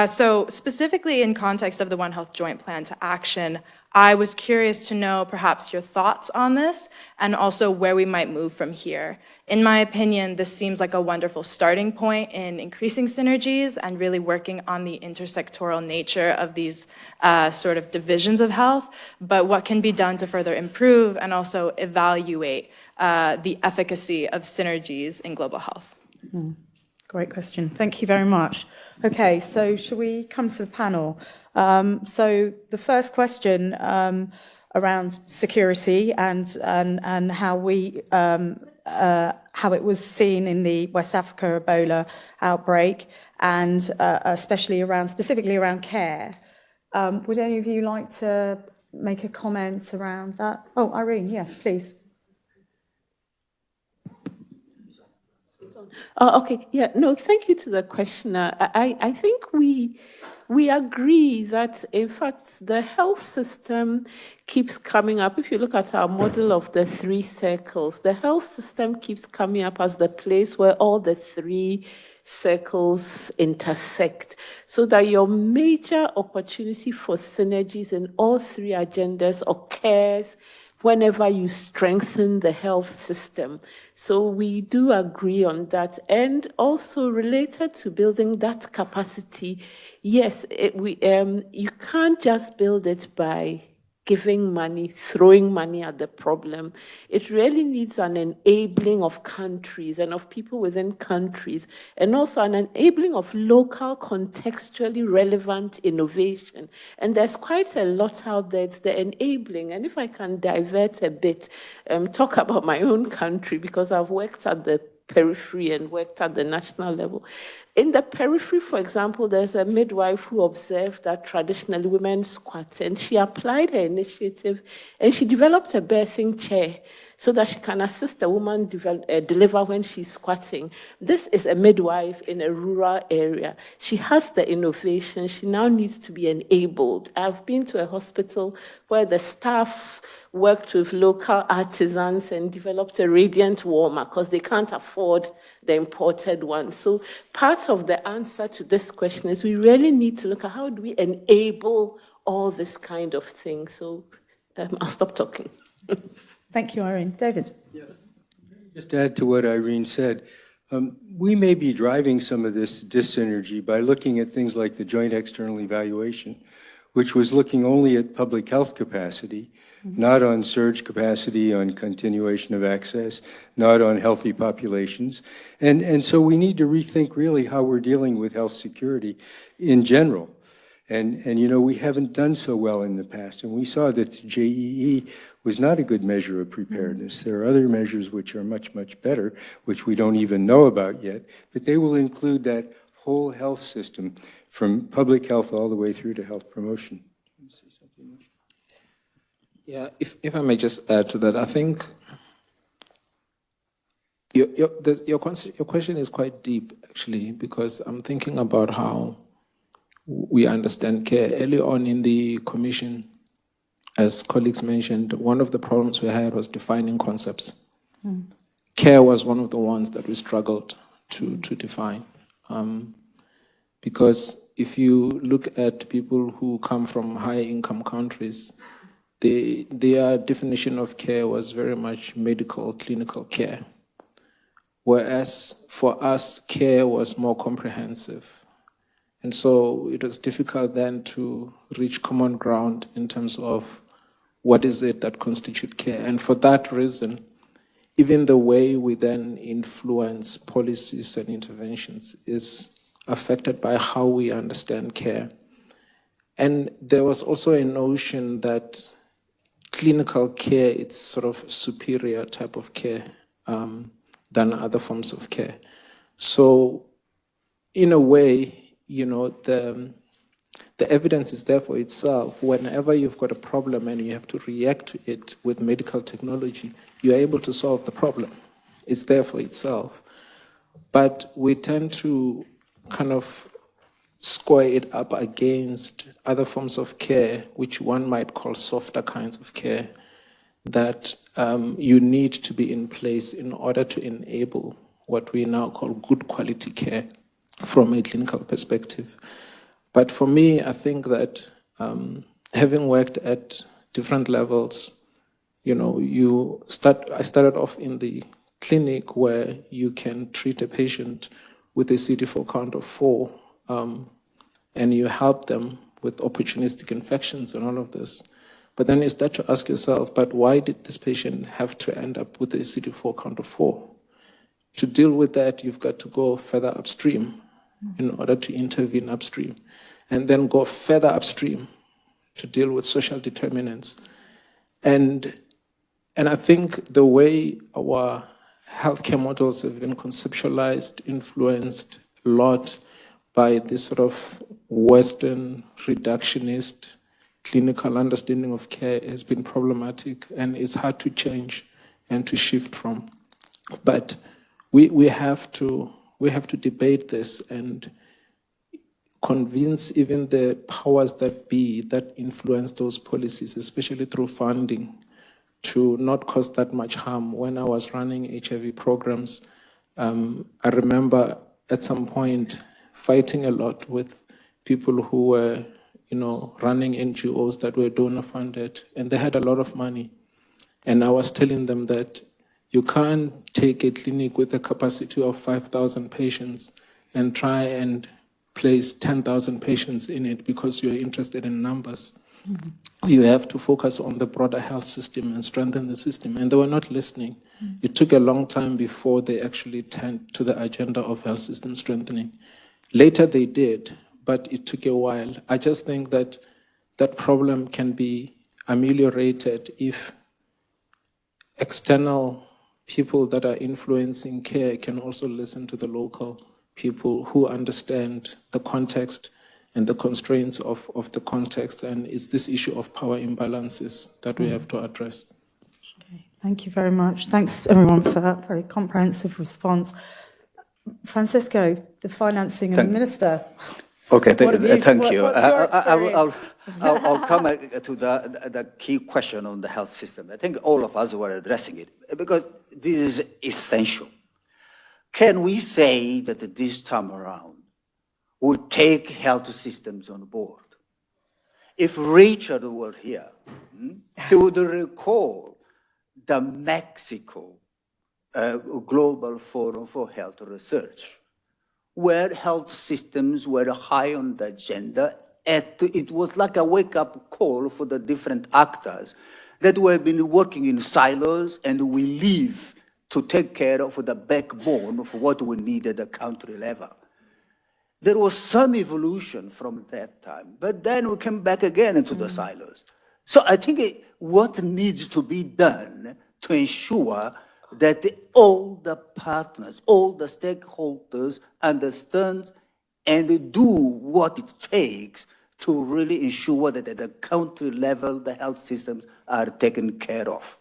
So specifically in context of the One Health Joint Plan to Action, I was curious to know perhaps your thoughts on this and also where we might move from here. In my opinion, this seems like a wonderful starting point in increasing synergies and really working on the intersectoral nature of these sort of divisions of health, but what can be done to further improve and also evaluate the efficacy of synergies in global health. Mm. Great question. Thank you very much. Okay, so shall we come to the panel? So the first question around security and how we how it was seen in the West Africa Ebola outbreak, and specifically around care. Would any of you like to make a comment around that? Oh, Irene, yes, please. Oh, okay. Yeah. No, thank you to the questioner. I think we agree that, in fact, the health system keeps coming up. If you look at our model of the three circles, the health system keeps coming up as the place where all the three circles intersect, so that your major opportunity for synergies in all three agendas occurs whenever you strengthen the health system. So we do agree on that. And also related to building that capacity, yes, you can't just build it by giving money, throwing money at the problem. It really needs an enabling of countries and of people within countries, and also an enabling of local, contextually relevant innovation. And there's quite a lot out there. It's the enabling. And if I can divert a bit, talk about my own country, because I've worked at the periphery and worked at the national level. In the periphery, for example, there's a midwife who observed that traditionally women squat, and she applied her initiative and she developed a birthing chair so that she can assist the woman deliver when she's squatting. This is a midwife in a rural area. She has the innovation. She now needs to be enabled. I've been to a hospital where the staff worked with local artisans and developed a radiant warmer because they can't afford the imported one. So part of the answer to this question is we really need to look at how do we enable all this kind of thing. So I'll stop talking. Thank you, Irene. David? Just to add to what Irene said, we may be driving some of this dyssynergy by looking at things like the joint external evaluation, which was looking only at public health capacity, not on surge capacity, on continuation of access, not on healthy populations. And so we need to rethink really how we're dealing with health security in general. And you know, we haven't done so well in the past, and we saw that the JEE was not a good measure of preparedness. There are other measures which are much, much better, which we don't even know about yet, but they will include that whole health system from public health all the way through to health promotion. Yeah, if I may just add to that, I think your question is quite deep, actually, because I'm thinking about how we understand care. Early on in the commission, as colleagues mentioned, one of the problems we had was defining concepts. Care was one of the ones that we struggled to define. Because if you look at people who come from high-income countries, their definition of care was very much medical, clinical care. Whereas for us, care was more comprehensive. And so it was difficult then to reach common ground in terms of what is it that constitutes care. And for that reason, even the way we then influence policies and interventions is affected by how we understand care. And there was also a notion that clinical care is sort of superior type of care than other forms of care. So in a way, you know, the evidence is there for itself. Whenever you've got a problem and you have to react to it with medical technology, you're able to solve the problem. It's there for itself. But we tend to kind of score it up against other forms of care, which one might call softer kinds of care, that you need to be in place in order to enable what we now call good quality care from a clinical perspective. But for me, I think that having worked at different levels, you know, I started off in the clinic where you can treat a patient with a CD4 count of 4, and you help them with opportunistic infections and all of this. But then you start to ask yourself, but why did this patient have to end up with a CD4 count of 4? To deal with that, you've got to go further upstream in order to intervene upstream, and then go further upstream to deal with social determinants. And I think the way our healthcare models have been conceptualized, influenced a lot by this sort of Western reductionist clinical understanding of care has been problematic, and it's hard to change and to shift from. But we have to debate this and convince even the powers that be that influence those policies, especially through funding, to not cause that much harm. When I was running HIV programs, I remember at some point fighting a lot with people who were, you know, running NGOs that were donor funded, and they had a lot of money. And I was telling them that you can't take a clinic with a capacity of 5,000 patients and try and place 10,000 patients in it because you're interested in numbers. Mm-hmm. You have to focus on the broader health system and strengthen the system. And they were not listening. Mm-hmm. It took a long time before they actually turned to the agenda of health system strengthening. Later they did, but it took a while. I just think that that problem can be ameliorated if external people that are influencing care can also listen to the local people who understand the context and the constraints of the context. And it's this issue of power imbalances that we have to address. Okay. Thank you very much. Thanks, everyone, for that very comprehensive response. Francisco, the financing and the minister. Okay, What have you- thank you. what's your experience? I'll come to the key question on the health system. I think all of us were addressing it because this is essential. Can we say that this time around we'll take health systems on board? If Richard were here, he would recall the Mexico Global Forum for Health Research, where health systems were high on the agenda. It was like a wake-up call for the different actors that we have been working in silos, and we leave to take care of the backbone of what we need at the country level. There was some evolution from that time, but then we came back again into the silos. So I think what needs to be done to ensure that all the partners, all the stakeholders understand and do what it takes to really ensure that at the country level, the health systems are taken care of.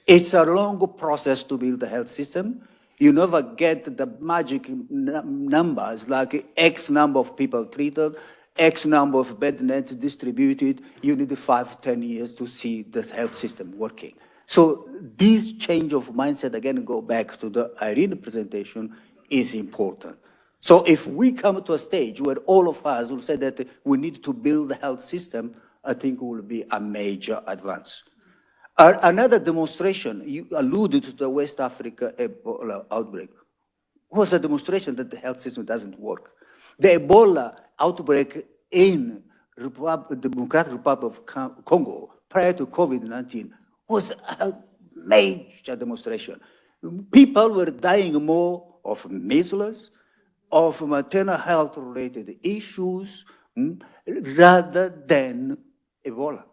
It's a long process to build a health system. You never get the magic numbers like X number of people treated, X number of bed nets distributed. You need 5-10 years to see this health system working. So this change of mindset, again, go back to the Irene presentation, is important. So if we come to a stage where all of us will say that we need to build a health system, I think it will be a major advance. Another demonstration, you alluded to the West Africa Ebola outbreak, was a demonstration that the health system doesn't work. The Ebola outbreak in Democratic Republic of Congo prior to COVID-19 was a major demonstration. People were dying more of measles, of maternal health-related issues, rather than Ebola.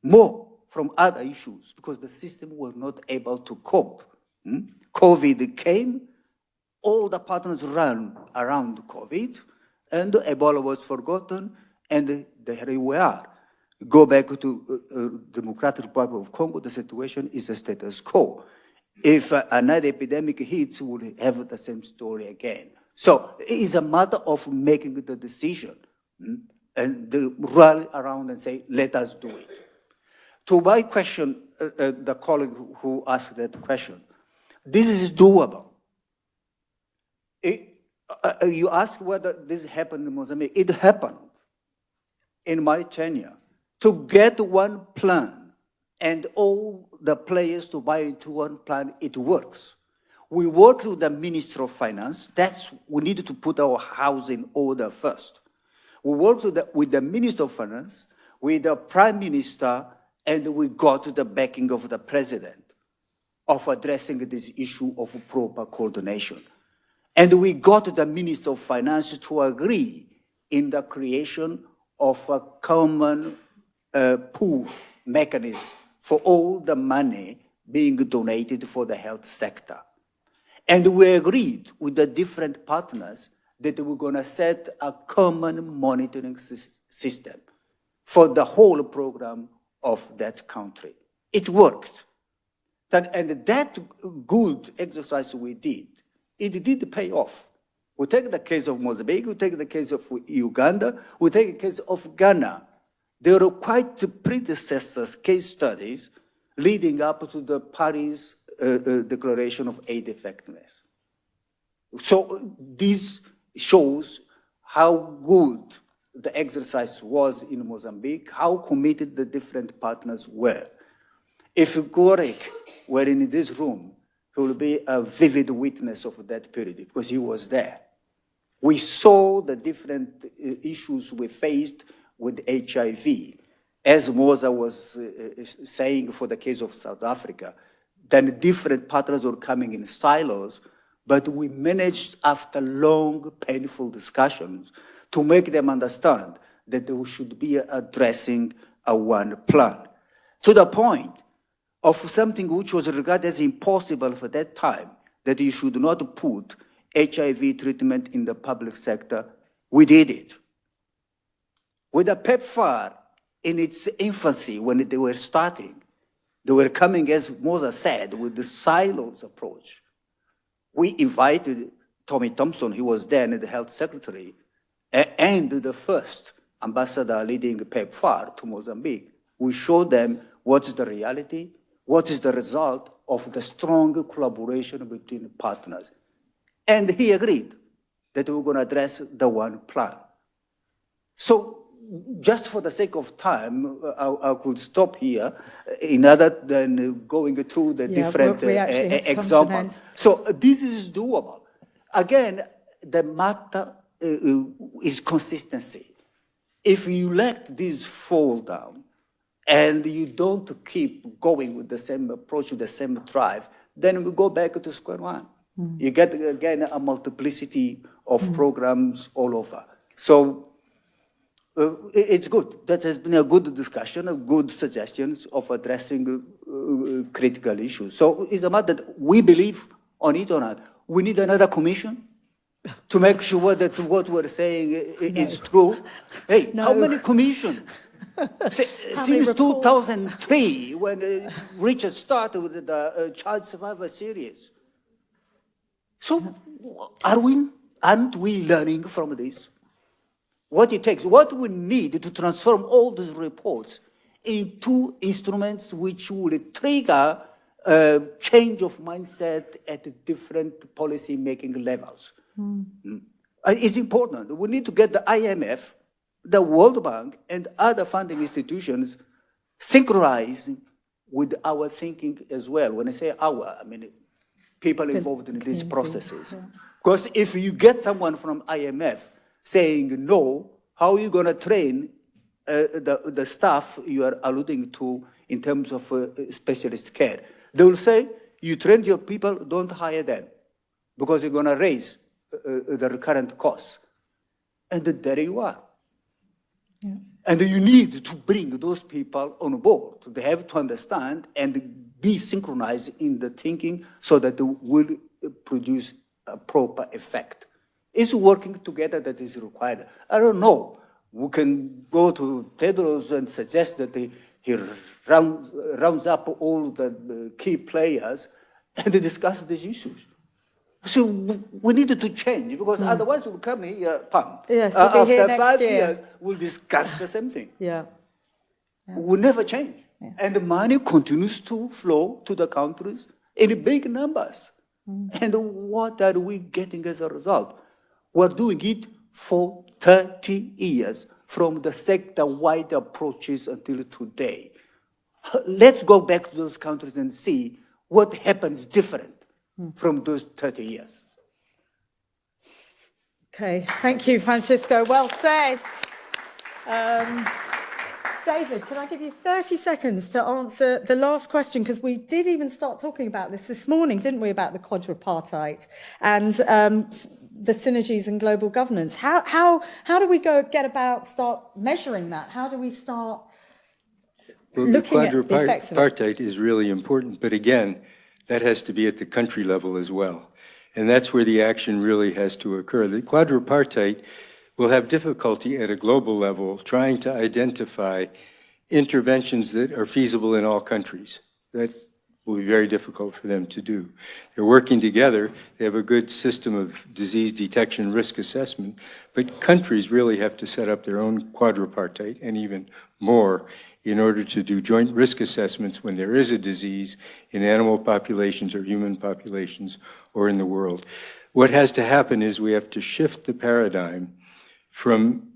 More from other issues, because the system was not able to cope. COVID came, all the partners ran around COVID, and Ebola was forgotten, and there we are. Go back to Democratic Republic of Congo, the situation is a status quo. If another epidemic hits, we'll have the same story again. So it is a matter of making the decision and rally around and say, let us do it. To my question, the colleague who asked that question, this is doable. You ask whether this happened in Mozambique. It happened in my tenure. To get one plan and all the players to buy into one plan, it works. We worked with the Minister of Finance. We needed to put our house in order first. We worked with the Minister of Finance, with the Prime Minister, and we got the backing of the President of addressing this issue of proper coordination. And we got the Minister of Finance to agree in the creation of a common pool mechanism for all the money being donated for the health sector. And we agreed with the different partners that we're going to set a common monitoring system for the whole program of that country. It worked. And that good exercise we did, it did pay off. We take the case of Mozambique, we take the case of Uganda, we take the case of Ghana. There were quite predecessors case studies leading up to the Paris Declaration of Aid Effectiveness. So this shows how good the exercise was in Mozambique, how committed the different partners were. If Gorek were in this room, he will be a vivid witness of that period because he was there. We saw the different issues we faced with HIV. As Moza was saying for the case of South Africa, then different partners were coming in silos, but we managed after long, painful discussions to make them understand that they should be addressing a one plan. To the point of something which was regarded as impossible for that time, that you should not put HIV treatment in the public sector, we did it. With the PEPFAR in its infancy, when they were starting, They were coming, as Moses said, with the silos approach. We invited Tommy Thompson, he was then the health secretary, and the first ambassador leading PEPFAR to Mozambique. We showed them what's the reality, what is the result of the strong collaboration between partners. And he agreed that we were going to address the one plan. So just for the sake of time, I could stop here in other than going through the different examples. So this is doable. Again, the matter is consistency. If you let this fall down and you don't keep going with the same approach, with the same drive, then we go back to square one. You get, again, a multiplicity of programs all over. So it's good. That has been a good discussion, a good suggestions of addressing critical issues. So it's a matter that we believe on it or not. We need another commission to make sure that what we're saying is true. Hey, how many commissions? Since 2003, when Richard started with the Child Survivor Series. So aren't we learning from this? What it takes, what we need to transform all these reports into instruments which will trigger a change of mindset at different policy-making levels. It's important. We need to get the IMF, the World Bank, and other funding institutions synchronized with our thinking as well. When I say our, I mean people involved in these processes. Because if you get someone from IMF saying no, how are you going to train the staff you are alluding to in terms of specialist care? They will say, you train your people, don't hire them, because you're going to raise the recurrent costs. And there you are. Yeah. And you need to bring those people on board. They have to understand and be synchronized in the thinking so that they will produce a proper effect. It's working together that is required. I don't know. We can go to Tedros and suggest that he rounds up all the key players and discuss these issues. So we needed to change, because otherwise we'll come here, pump. Yes, we'll be here after next 5 year. years, we'll discuss the same thing. Yeah. We'll never change. Yeah. And the money continues to flow to the countries in big numbers. And what are we getting as a result? We're doing it for 30 years, from the sector-wide approaches until today. Let's go back to those countries and see what happens different from those 30 years. Okay, thank you, Francisco. Well said. David, can I give you 30 seconds to answer the last question? Because we did even start talking about this morning, didn't we, about the quadripartite and the synergies in global governance. How do we start measuring that? How do we start looking at the effects of it? Quadripartite is really important, but again, that has to be at the country level as well. And that's where the action really has to occur. The quadripartite will have difficulty at a global level trying to identify interventions that are feasible in all countries. That will be very difficult for them to do. They're working together. They have a good system of disease detection risk assessment, but countries really have to set up their own quadripartite and even more in order to do joint risk assessments when there is a disease in animal populations or human populations or in the world. What has to happen is we have to shift the paradigm from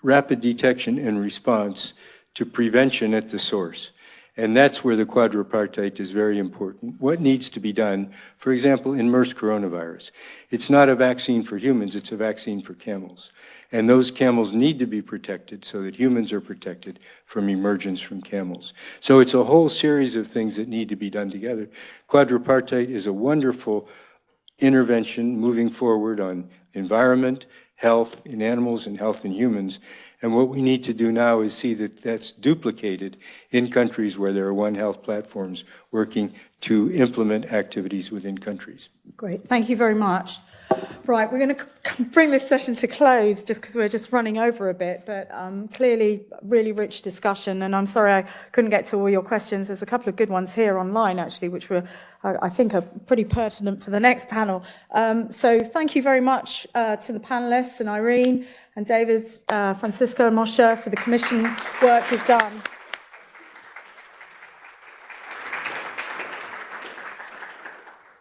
rapid detection and response to prevention at the source. And that's where the quadripartite is very important. What needs to be done, for example, in MERS coronavirus? It's not a vaccine for humans, it's a vaccine for camels. And those camels need to be protected so that humans are protected from emergence from camels. So it's a whole series of things that need to be done together. Quadripartite is a wonderful intervention moving forward on environment, health in animals, and health in humans. And what we need to do now is see that that's duplicated in countries where there are One Health platforms working to implement activities within countries. Great, thank you very much. Right, we're going to bring this session to close just because we're just running over a bit, but clearly really rich discussion, and I'm sorry I couldn't get to all your questions. There's a couple of good ones here online, actually, which were, I think, are pretty pertinent for the next panel. So thank you very much to the panelists and Irene and David, Francisco and Moshe for the commission work you've done.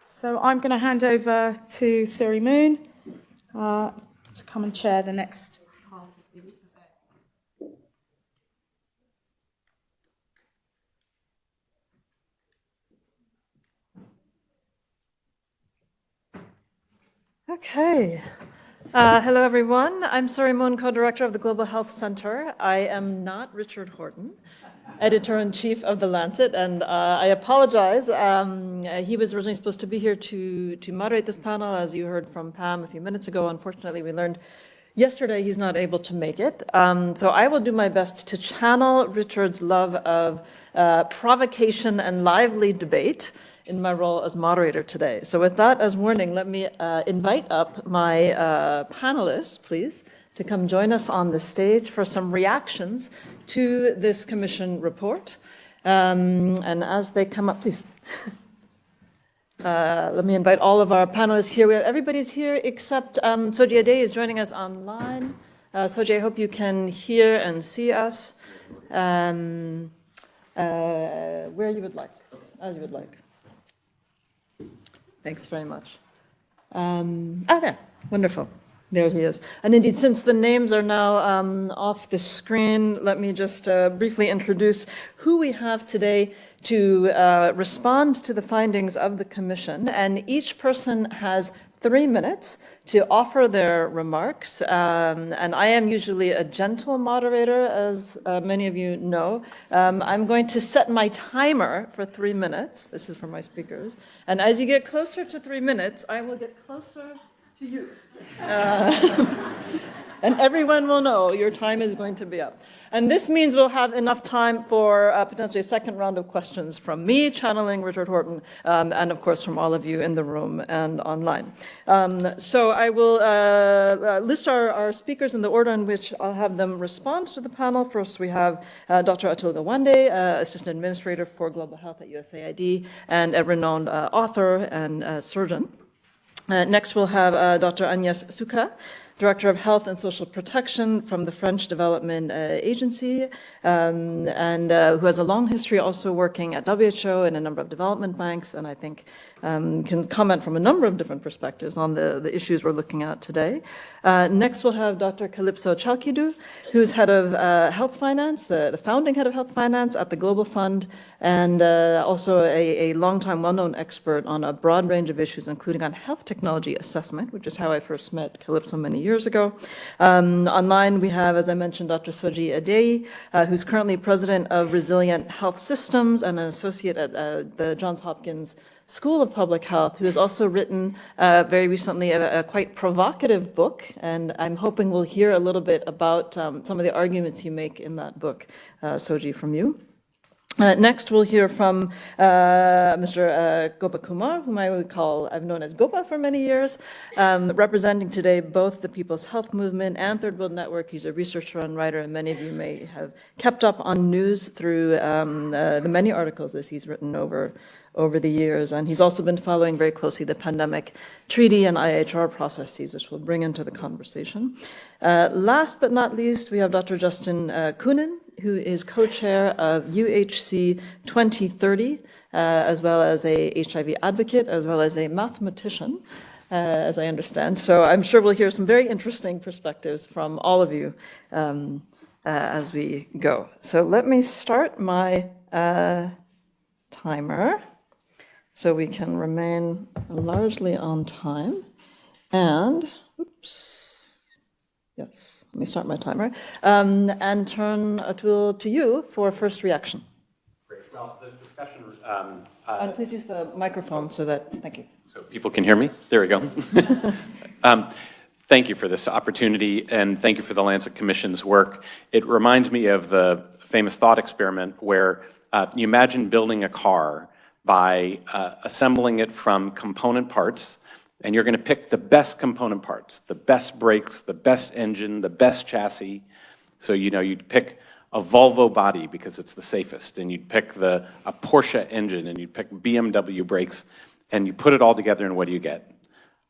So I'm going to hand over to Siri Moon to come and chair the next part of the event. Okay. Hello, everyone. I'm Siri Moon, co-director of the Global Health Center. I am not Richard Horton, editor-in-chief of the Lancet, and I apologize. He was originally supposed to be here to moderate this panel, as you heard from Pam a few minutes ago. Unfortunately, we learned yesterday he's not able to make it. So I will do my best to channel Richard's love of provocation and lively debate in my role as moderator today. So with that as warning, let me invite up my panelists, please, to come join us on the stage for some reactions to this commission report. And as they come up, please. Let me invite all of our panelists here. Everybody's here except Soji Ade is joining us online. Soji, I hope you can hear and see us. Where you would like, as you would like. Thanks very much. There, wonderful. There he is. And indeed, since the names are now off the screen, let me just briefly introduce who we have today to respond to the findings of the commission. And each person has 3 minutes to offer their remarks. And I am usually a gentle moderator, as many of you know. I'm going to set my timer for 3 minutes. This is for my speakers. And as you get closer to 3 minutes, I will get closer to you. And everyone will know your time is going to be up. And this means we'll have enough time for potentially a second round of questions from me, channeling Richard Horton, and of course from all of you in the room and online. So I will list our speakers in the order in which I'll have them respond to the panel. First, we have Dr. Atul Gawande, Assistant Administrator for Global Health at USAID, and a renowned author and surgeon. Next, we'll have Dr. Agnès Souka, Director of Health and Social Protection from the French Development Agency, and who has a long history also working at WHO and a number of development banks, and I think can comment from a number of different perspectives on the issues we're looking at today. Next, we'll have Dr. Calypso Chalkidou, who's head of health finance, the founding head of health finance at the Global Fund, and also a longtime well-known expert on a broad range of issues, including on health technology assessment, which is how I first met Calypso many years ago. Online, we have, as I mentioned, Dr. Soji Ade, who's currently president of Resilient Health Systems and an associate at the Johns Hopkins School of Public Health, who has also written very recently a quite provocative book, and I'm hoping we'll hear a little bit about some of the arguments you make in that book, Soji, from you. Next, we'll hear from Mr. Gopa Kumar, whom I've known as Gopa for many years, representing today both the People's Health Movement and Third World Network. He's a researcher and writer, and many of you may have kept up on news through the many articles that he's written over the years. And he's also been following very closely the pandemic treaty and IHR processes, which we'll bring into the conversation. Last but not least, we have Dr. Justin Kunin, who is co-chair of UHC 2030, as well as a HIV advocate, as well as a mathematician, as I understand. So I'm sure we'll hear some very interesting perspectives from all of you as we go. So let me start my timer so we can remain largely on time. And, oops, yes. Let me start my timer and turn Atul to you for first reaction. Great. Well, this discussion. And please use the microphone so that, thank you. So people can hear me? There we go. Thank you for this opportunity, and thank you for the Lancet Commission's work. It reminds me of the famous thought experiment where you imagine building a car by assembling it from component parts And you're going to pick the best component parts, the best brakes, the best engine, the best chassis. So, you'd pick a Volvo body because it's the safest, and you'd pick a Porsche engine, and you'd pick BMW brakes, and you put it all together, and what do you get?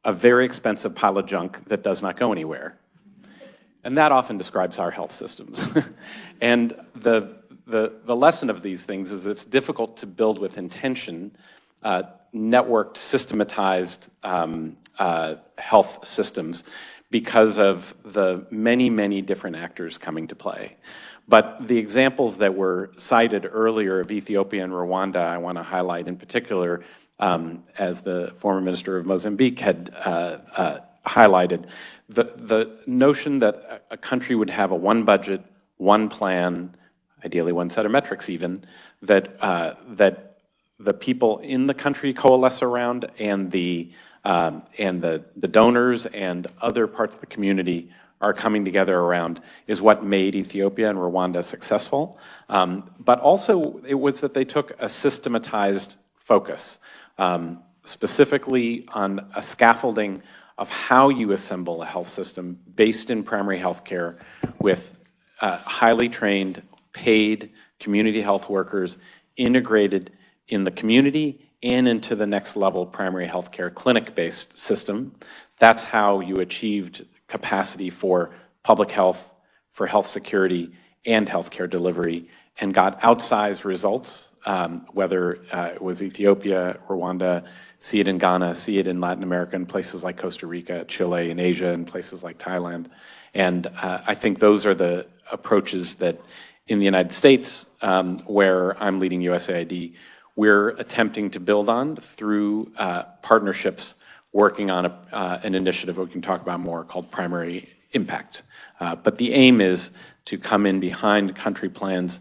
A very expensive pile of junk that does not go anywhere. And that often describes our health systems. And the lesson of these things is it's difficult to build with intention networked, systematized health systems because of the many, many different actors coming to play. But the examples that were cited earlier of Ethiopia and Rwanda, I want to highlight in particular, as the former minister of Mozambique had highlighted, the notion that a country would have a one budget, one plan, ideally one set of metrics even, that the people in the country coalesce around, and the donors and other parts of the community are coming together around, is what made Ethiopia and Rwanda successful. But also it was that they took a systematized focus, specifically on a scaffolding of how you assemble a health system based in primary health care with highly trained, paid community health workers integrated in the community and into the next level primary health care clinic-based system. That's how you achieved capacity for public health, for health security, and healthcare delivery, and got outsized results, whether it was Ethiopia, Rwanda, see it in Ghana, see it in Latin America, and places like Costa Rica, Chile, and Asia, and places like Thailand. And I think those are the approaches that in the United States, where I'm leading USAID, we're attempting to build on through partnerships, working on an initiative we can talk about more called Primary Impact. But the aim is to come in behind country plans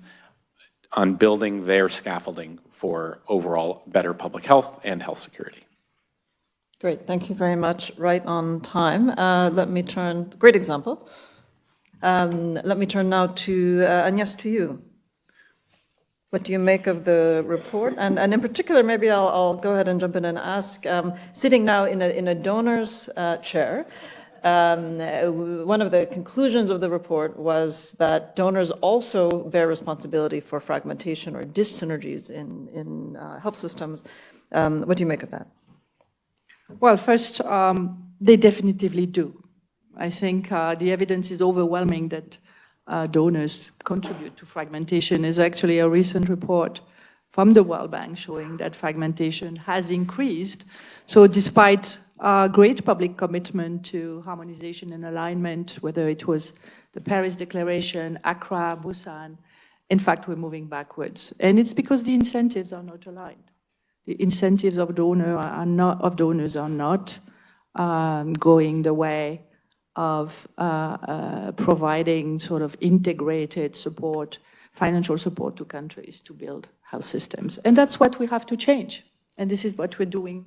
on building their scaffolding for overall better public health and health security. Great, thank you very much. Right on time. Let me turn, great example. Let me turn now to Agnes, to you. What do you make of the report? And in particular, maybe I'll go ahead and jump in and ask, sitting now in a donor's chair, one of the conclusions of the report was that donors also bear responsibility for fragmentation or dyssynergies in health systems. What do you make of that? Well, first, they definitively do. I think the evidence is overwhelming that donors contribute to fragmentation. Is actually a recent report from the World Bank showing that fragmentation has increased. So despite great public commitment to harmonization and alignment, whether it was the Paris Declaration, Accra, Busan, in fact, we're moving backwards. And it's because the incentives are not aligned. The incentives of donors are not going the way of providing sort of integrated support, financial support to countries to build health systems. And that's what we have to change. And this is what we're doing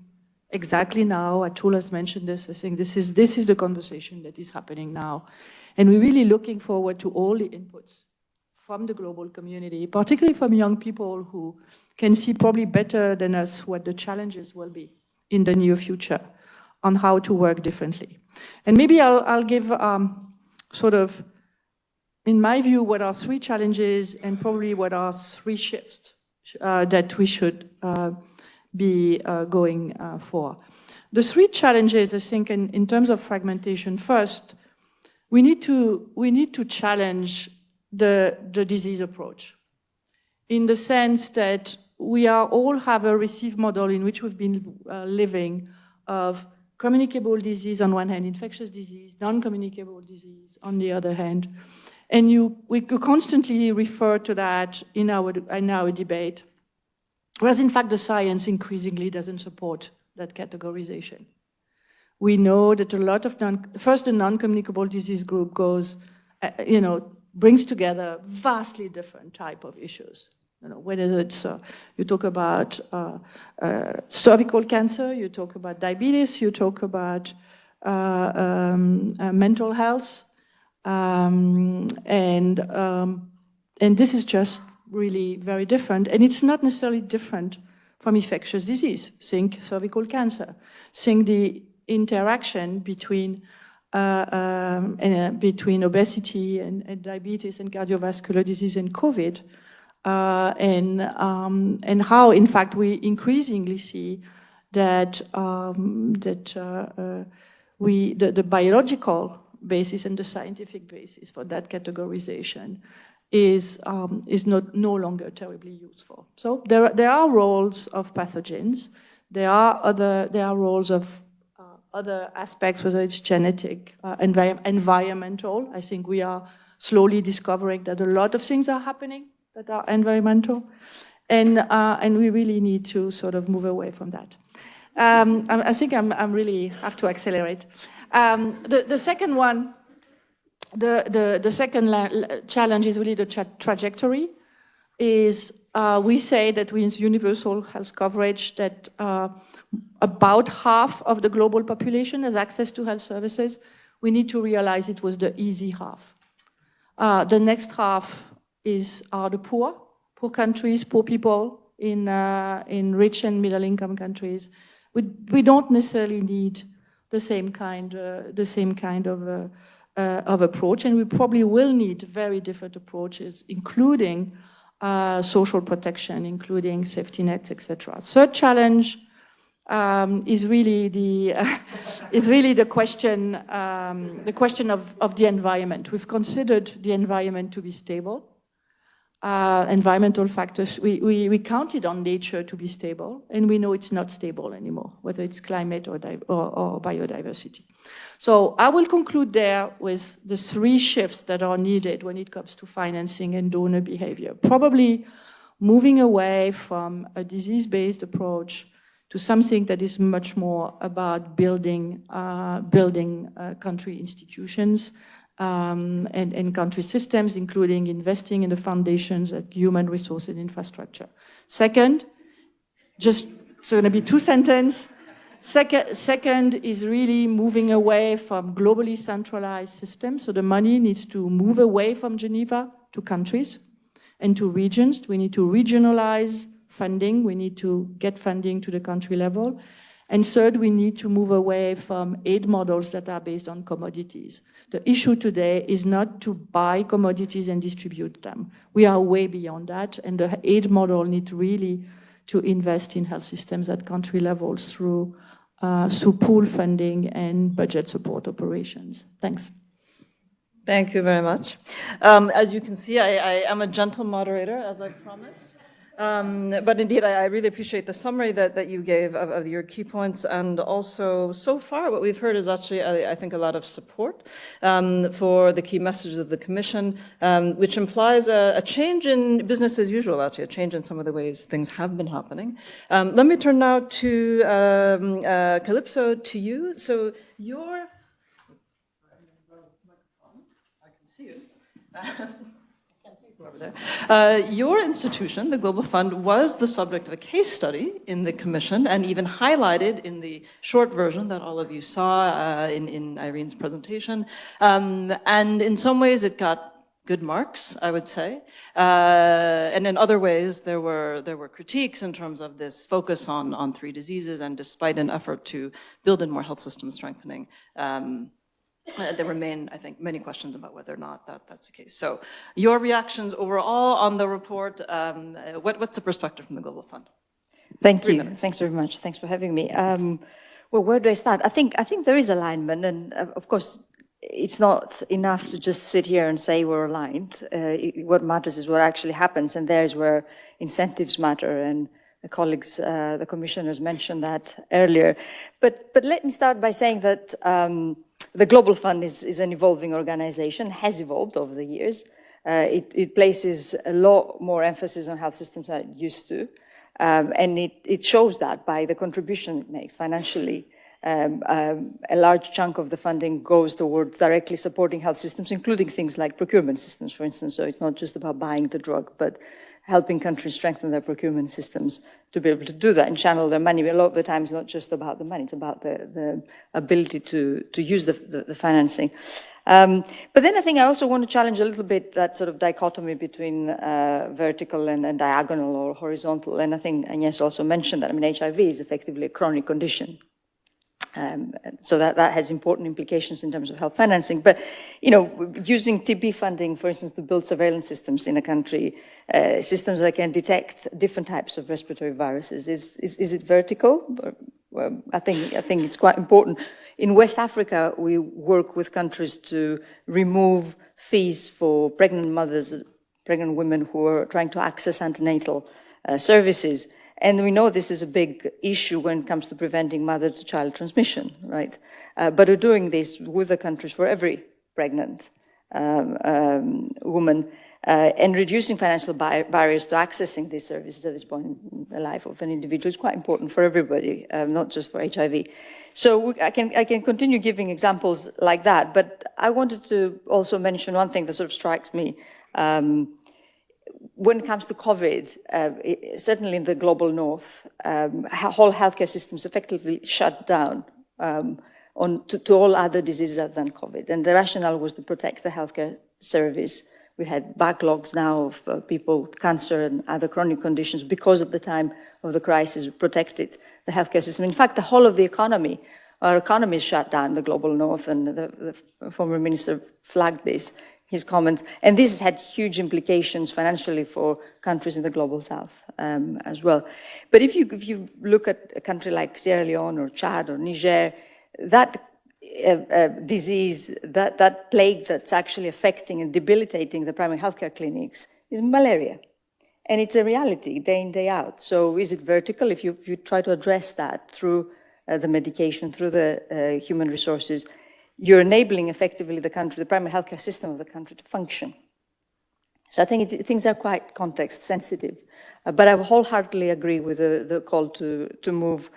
exactly now. Atul has mentioned this. I think this is the conversation that is happening now. And we're really looking forward to all the inputs from the global community, particularly from young people who can see probably better than us what the challenges will be in the near future on how to work differently. And maybe I'll give sort of, in my view, what are three challenges and probably what are three shifts that we should be going for. The three challenges, I think, in terms of fragmentation, first, we need to challenge the disease approach in the sense that we all have a received model in which we've been living of communicable disease on one hand, infectious disease, non-communicable disease on the other hand. And we constantly refer to that in our debate, whereas in fact the science increasingly doesn't support that categorization. We know that a lot of the non-communicable disease group brings together vastly different type of issues. Whether it's, you talk about cervical cancer, you talk about diabetes, you talk about mental health, and this is just really very different. And it's not necessarily different from infectious disease. Think cervical cancer. Think the interaction between between obesity and diabetes and cardiovascular disease and COVID, and how, in fact, we increasingly see that the biological basis and the scientific basis for that categorization is no longer terribly useful. So there are roles of pathogens. There are roles of other aspects, whether it's genetic, environmental. I think we are slowly discovering that a lot of things are happening that are environmental, and we really need to sort of move away from that. I think I'm really have to accelerate. The second one, the second challenge is really the trajectory. Is we say that we use universal health coverage, that about half of the global population has access to health services. We need to realize it was the easy half. The next half are the poor countries, poor people in rich and middle income countries. We don't necessarily need the same kind of approach, and we probably will need very different approaches, including social protection, including safety nets, etc. Third challenge is really the question of the environment. We've considered the environment to be stable. Environmental factors, we counted on nature to be stable, and we know it's not stable anymore, whether it's climate or biodiversity. So I will conclude there with the three shifts that are needed when it comes to financing and donor behavior. Probably moving away from a disease-based approach to something that is much more about building country institutions, and country systems, including investing in the foundations of human resource and infrastructure. Second, it's going to be two sentences. Second is really moving away from globally centralized systems. So the money needs to move away from Geneva to countries and to regions. We need to regionalize funding. We need to get funding to the country level. And third, we need to move away from aid models that are based on commodities. The issue today is not to buy commodities and distribute them. We are way beyond that, and the aid model needs really to invest in health systems at country levels through pool funding and budget support operations. Thanks. Thank you very much. As you can see, I am a gentle moderator, as I promised. But indeed, I really appreciate the summary that you gave of your key points, and also so far what we've heard is actually, I think, a lot of support for the key messages of the Commission, which implies a change in business as usual, actually, a change in some of the ways things have been happening. Let me turn now to Calypso, to you. So your... I can see you. Over there. Your institution, the Global Fund, was the subject of a case study in the Commission, and even highlighted in the short version that all of you saw in Irene's presentation. And in some ways it got good marks, I would say. And in other ways there were critiques in terms of this focus on three diseases, and despite an effort to build in more health system strengthening, there remain, I think, many questions about whether or not that's the case. So your reactions overall on the report, what's the perspective from the Global Fund? Thank you. Thanks very much. Thanks for having me. Well, where do I start? I think there is alignment, and of course, it's not enough to just sit here and say we're aligned. What matters is what actually happens, and there's where incentives matter, and the colleagues, the commissioners mentioned that earlier. But let me start by saying that the Global Fund is an evolving organization, has evolved over the years. It places a lot more emphasis on health systems than it used to. And it shows that by the contribution it makes financially. A large chunk of the funding goes towards directly supporting health systems, including things like procurement systems, for instance. So it's not just about buying the drug, but helping countries strengthen their procurement systems to be able to do that and channel their money. A lot of the time it's not just about the money, it's about the ability to use the financing. But then I think I also want to challenge a little bit that sort of dichotomy between vertical and diagonal or horizontal. And I think Agnes also mentioned that. I mean, HIV is effectively a chronic condition. So that has important implications in terms of health financing. But, using TB funding, for instance, to build surveillance systems in a country, systems that can detect different types of respiratory viruses, is it vertical? Well, I think it's quite important. In West Africa, we work with countries to remove fees for pregnant mothers, pregnant women who are trying to access antenatal services. And we know this is a big issue when it comes to preventing mother-to-child transmission, right? But we're doing this with the countries for every pregnant woman and reducing financial barriers to accessing these services at this point in the life of an individual is quite important for everybody, not just for HIV. So I can continue giving examples like that, but I wanted to also mention one thing that sort of strikes me. When it comes to COVID, certainly in the global north, whole healthcare systems effectively shut down to all other diseases other than COVID. And the rationale was to protect the healthcare service. We had backlogs now of people with cancer and other chronic conditions because at the time of the crisis we protected the healthcare system. In fact, the whole of the economy, our economy is shut down in the global north, and the former minister flagged this, his comments, and this has had huge implications financially for countries in the global south as well. But if you look at a country like Sierra Leone or Chad or Niger, that disease, that plague that's actually affecting and debilitating the primary healthcare clinics is malaria. And it's a reality day in, day out. So is it vertical? If you try to address that through the medication, through the human resources, you're enabling effectively the country, the primary healthcare system of the country to function. So I think things are quite context sensitive. But I wholeheartedly agree with the call to move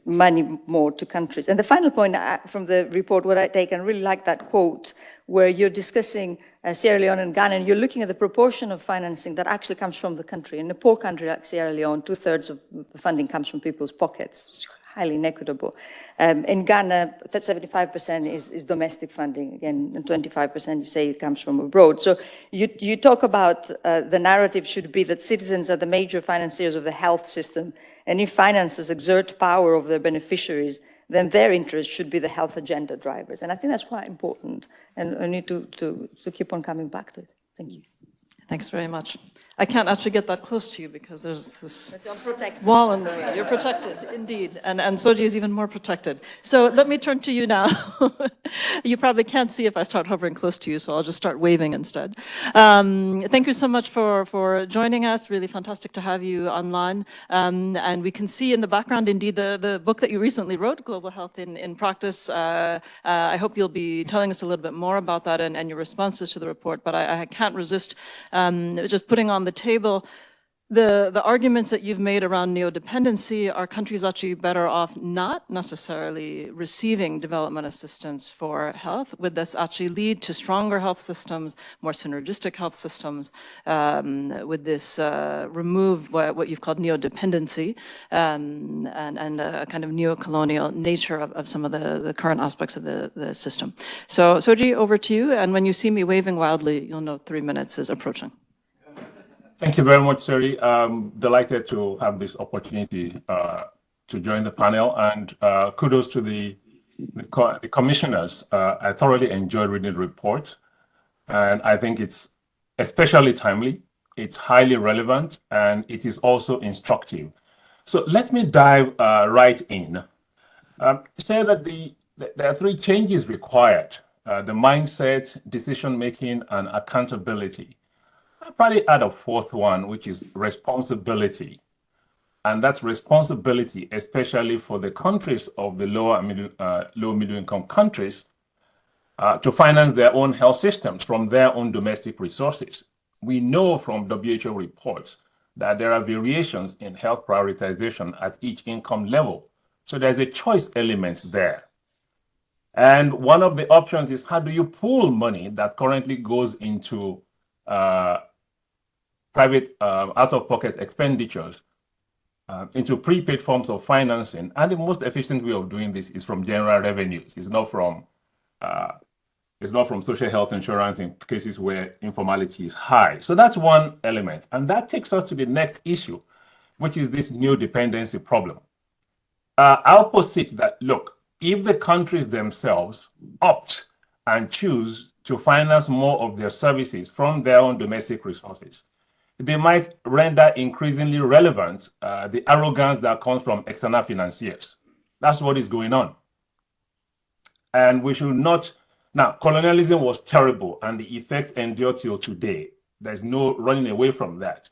money more to countries. And the final point from the report, what I take, and really like that quote, where you're discussing Sierra Leone and Ghana, and you're looking at the proportion of financing that actually comes from the country. In a poor country like Sierra Leone, 2/3 of the funding comes from people's pockets. It's highly inequitable. In Ghana, 75% is domestic funding, again, and 25% you say it comes from abroad. So you talk about the narrative should be that citizens are the major financiers of the health system, and if finances exert power over their beneficiaries, then their interests should be the health agenda drivers. And I think that's quite important, and I need to keep on coming back to it. Thank you. Thanks very much. I can't actually get that close to you because there's this unprotected wall in the way. You're protected, indeed. And Soji is even more protected. So let me turn to you now. You probably can't see if I start hovering close to you, so I'll just start waving instead. Thank you so much for joining us. Really fantastic to have you online. And we can see in the background, indeed, the book that you recently wrote, Global Health in Practice. I hope you'll be telling us a little bit more about that and your responses to the report, but I can't resist just putting on the table the arguments that you've made around neodependency. Are countries actually better off not necessarily receiving development assistance for health? Would this actually lead to stronger health systems, more synergistic health systems? Would this remove what you've called neodependency and a kind of neo-colonial nature of some of the current aspects of the system? So Soji, over to you. And when you see me waving wildly, you'll know 3 minutes is approaching. Thank you very much, Seri. I'm delighted to have this opportunity to join the panel, and kudos to the commissioners. I thoroughly enjoyed reading the report, and I think it's especially timely, it's highly relevant, and it is also instructive. So let me dive right in. Say that there are 3 changes required: the mindset, decision-making, and accountability. I'll probably add a 4th one, which is responsibility. And that's responsibility, especially for the countries of the low middle income countries, to finance their own health systems from their own domestic resources. We know from WHO reports that there are variations in health prioritization at each income level. So there's a choice element there. And one of the options is, how do you pool money that currently goes into private out-of-pocket expenditures into prepaid forms of financing? And the most efficient way of doing this is from general revenues. It's not from social health insurance in cases where informality is high. So that's one element. And that takes us to the next issue, which is this new dependency problem. I'll posit that, look, if the countries themselves opt and choose to finance more of their services from their own domestic resources, they might render increasingly relevant the arrogance that comes from external financiers. That's what is going on. And we should not, now, colonialism was terrible and the effects endure till today. There's no running away from that.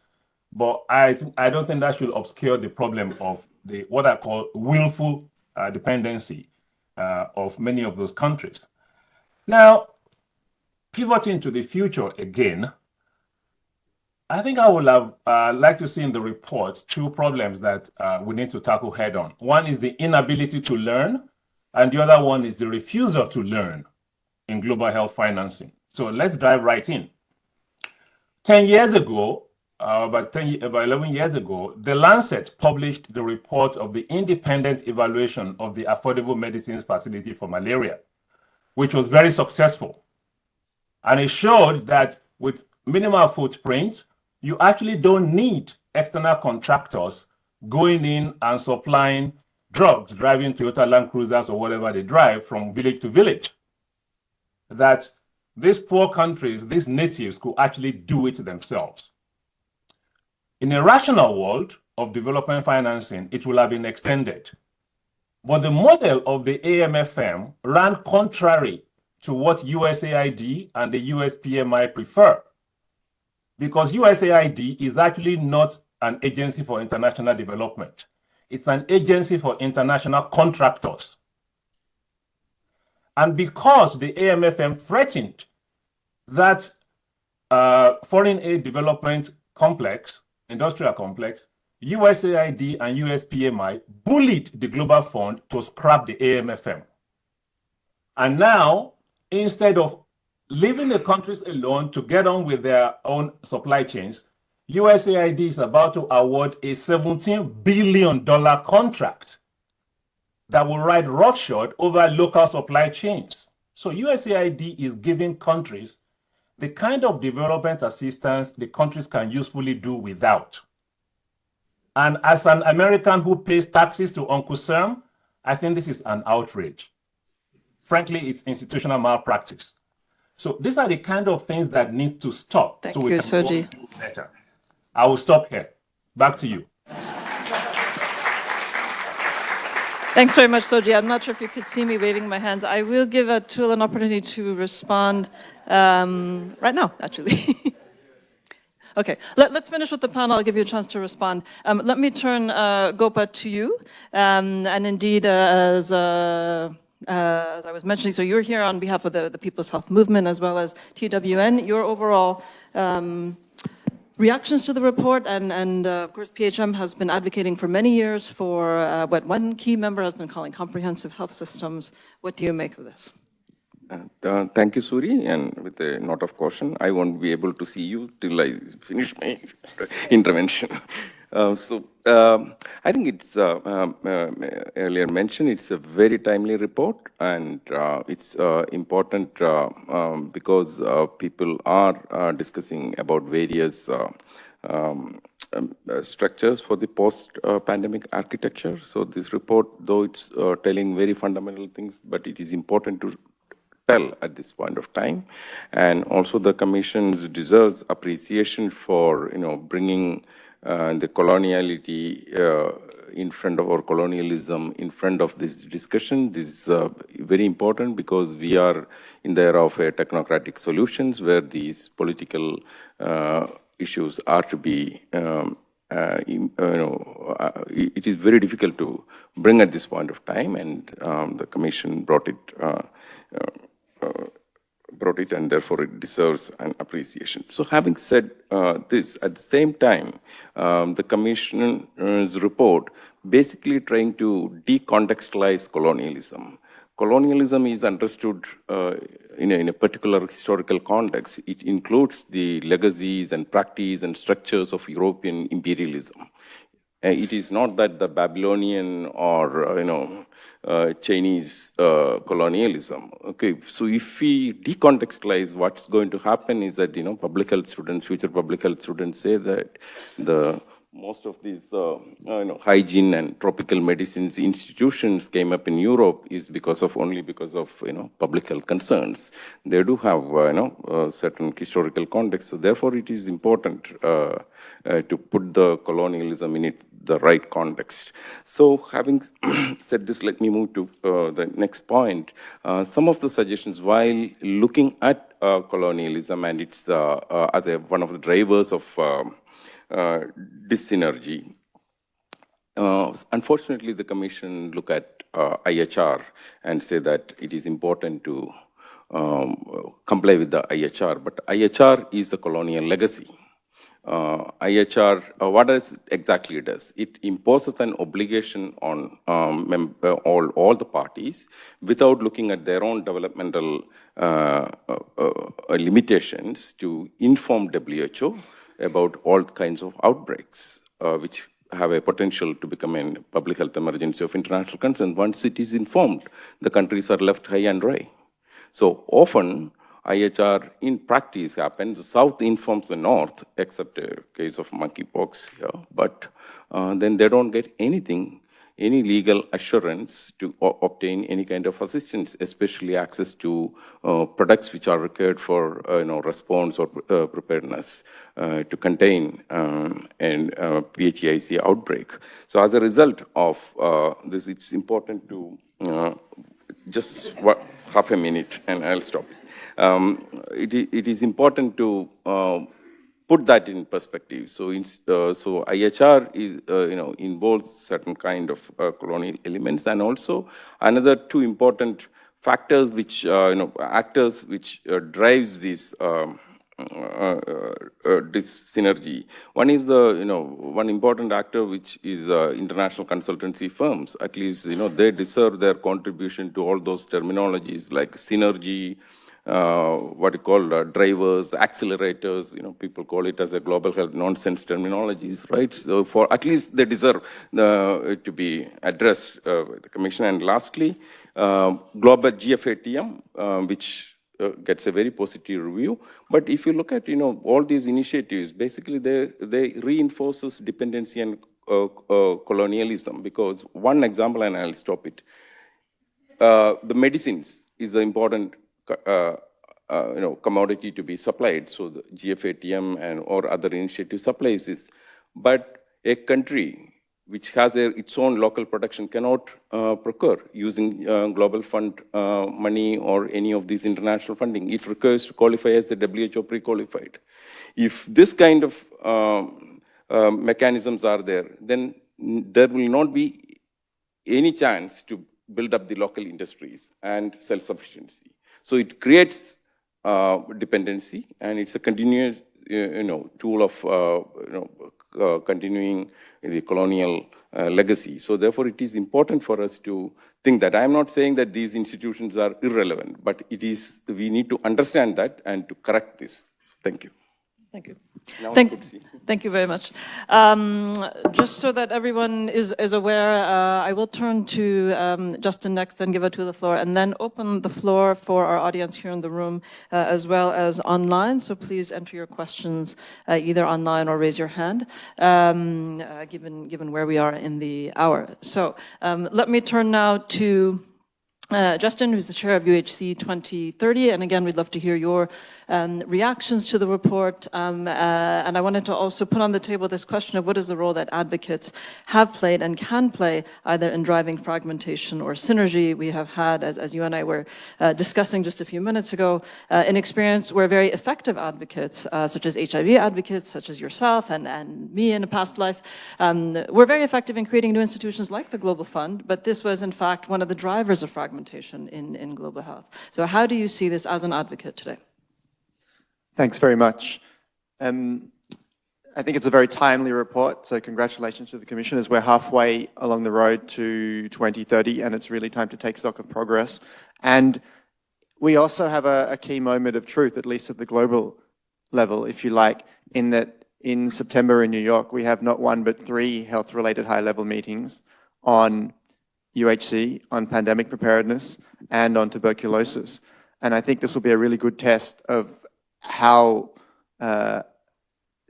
But I don't think that should obscure the problem of what I call willful dependency of many of those countries. Now, pivoting to the future again, I think I would have liked to see in the report two problems that we need to tackle head on. One is the inability to learn, and the other one is the refusal to learn in global health financing. So let's dive right in. 10 years ago, about 11 years ago, the Lancet published the report of the independent evaluation of the Affordable Medicines Facility for Malaria, which was very successful. And it showed that with minimal footprint, you actually don't need external contractors going in and supplying drugs, driving Toyota Land Cruisers or whatever they drive from village to village. That these poor countries, these natives could actually do it themselves. In a rational world of development financing, it will have been extended. But the model of the AMFM ran contrary to what USAID and the USPMI prefer. Because USAID is actually not an agency for international development. It's an agency for international contractors. And because the AMFM threatened that foreign aid development complex, industrial complex, USAID and USPMI bullied the Global Fund to scrap the AMFM. And now, instead of leaving the countries alone to get on with their own supply chains, USAID is about to award a $17 billion contract that will ride roughshod over local supply chains. So USAID is giving countries the kind of development assistance the countries can usefully do without. And as an American who pays taxes to Uncle Sam, I think this is an outrage. Frankly, it's institutional malpractice. So these are the kind of things that need to stop. Thank so we you, can Soji. do better. I will stop here. Back to you. Thanks very much, Soji. I'm not sure if you could see me waving my hands. I will give Atul an opportunity to respond right now, actually. Okay, let's finish with the panel. I'll give you a chance to respond. Let me turn, Gopa, to you. And indeed, as I was mentioning, so you're here on behalf of the People's Health Movement as well as TWN. Your overall reactions to the report, and of course, PHM has been advocating for many years for what one key member has been calling comprehensive health systems. What do you make of this? Thank you, Suri, and with a note of caution, I won't be able to see you till I finish my intervention. I think it's earlier mentioned, it's a very timely report, and it's important because people are discussing about various structures for the post-pandemic architecture. So this report, though it's telling very fundamental things, but it is important to tell at this point of time. And also the Commission deserves appreciation for, bringing the coloniality in front of, or colonialism in front of this discussion. This is very important because we are in the era of technocratic solutions where these political issues are to be, it is very difficult to bring at this point of time, and the Commission brought it and therefore it deserves an appreciation. So having said this, at the same time, the Commission's report basically trying to decontextualize colonialism. Colonialism is understood in a particular historical context. It includes the legacies and practice and structures of European imperialism. It is not that the Babylonian or, Chinese colonialism. Okay, so if we decontextualize, what's going to happen is that, public health students, future public health students say that the most of these hygiene and tropical medicines institutions came up in Europe is only because of public health concerns. They do have certain historical context, so therefore it is important to put the colonialism in the right context. So having said this, let me move to the next point. Some of the suggestions while looking at colonialism and its as one of the drivers of dis-synergy. Unfortunately, the Commission look at IHR and say that it is important to comply with the IHR, but IHR is the colonial legacy. IHR, what exactly it does? It imposes an obligation on all the parties without looking at their own developmental limitations to inform WHO about all kinds of outbreaks, which have a potential to become a public health emergency of international concern. Once it is informed, the countries are left high and dry. So often, IHR in practice happens, the South informs the North, except a case of monkeypox here, but then they don't get anything, any legal assurance to obtain any kind of assistance, especially access to products which are required for response or preparedness to contain an PHEIC outbreak. So as a result of this, it's important to just half a minute and I'll stop. It is important to put that in perspective. So, so IHR is, involves certain kind of colonial elements, and also another two important factors which, actors which drives this synergy. One is one important actor which is international consultancy firms. At least, they deserve their contribution to all those terminologies like synergy, what you call drivers, accelerators, people call it as a global health nonsense terminologies, right? So for at least they deserve to be addressed by the Commission. And lastly, global GFATM, which gets a very positive review. But if you look at, all these initiatives, basically they reinforces dependency and colonialism, because one example, and I'll stop it, the medicines is the important commodity to be supplied. So the GFATM and or other initiative supplies this. But a country which has its own local production cannot procure using global fund money or any of these international funding. It requires to qualify as a WHO pre-qualified. If this kind of mechanisms are there, then there will not be any chance to build up the local industries and self-sufficiency. So it creates dependency, and it's a continuous, tool of continuing the colonial legacy. So therefore, it is important for us to think that. I'm not saying that these institutions are irrelevant, but we need to understand that and to correct this. Thank you. Thank you. Thank you very much. Just so that everyone is aware, I will turn to Justin next, then give it to the floor, and then open the floor for our audience here in the room as well as online. So please enter your questions either online or raise your hand, given where we are in the hour. So let me turn now to Justin, who's the chair of UHC 2030, and again, we'd love to hear your reactions to the report. And I wanted to also put on the table this question of what is the role that advocates have played and can play either in driving fragmentation or synergy. We have had, as you and I were discussing just a few minutes ago, an experience where very effective advocates, such as HIV advocates, such as yourself and me in a past life, were very effective in creating new institutions like the Global Fund, but this was in fact one of the drivers of fragmentation in global health. So how do you see this as an advocate today? Thanks very much. I think it's a very timely report, so congratulations to the Commission as we're halfway along the road to 2030, and it's really time to take stock of progress. And we also have a key moment of truth, at least at the global level, if you like, in that in September in New York, we have not one but 3 health-related high-level meetings on UHC, on pandemic preparedness, and on tuberculosis. And I think this will be a really good test of how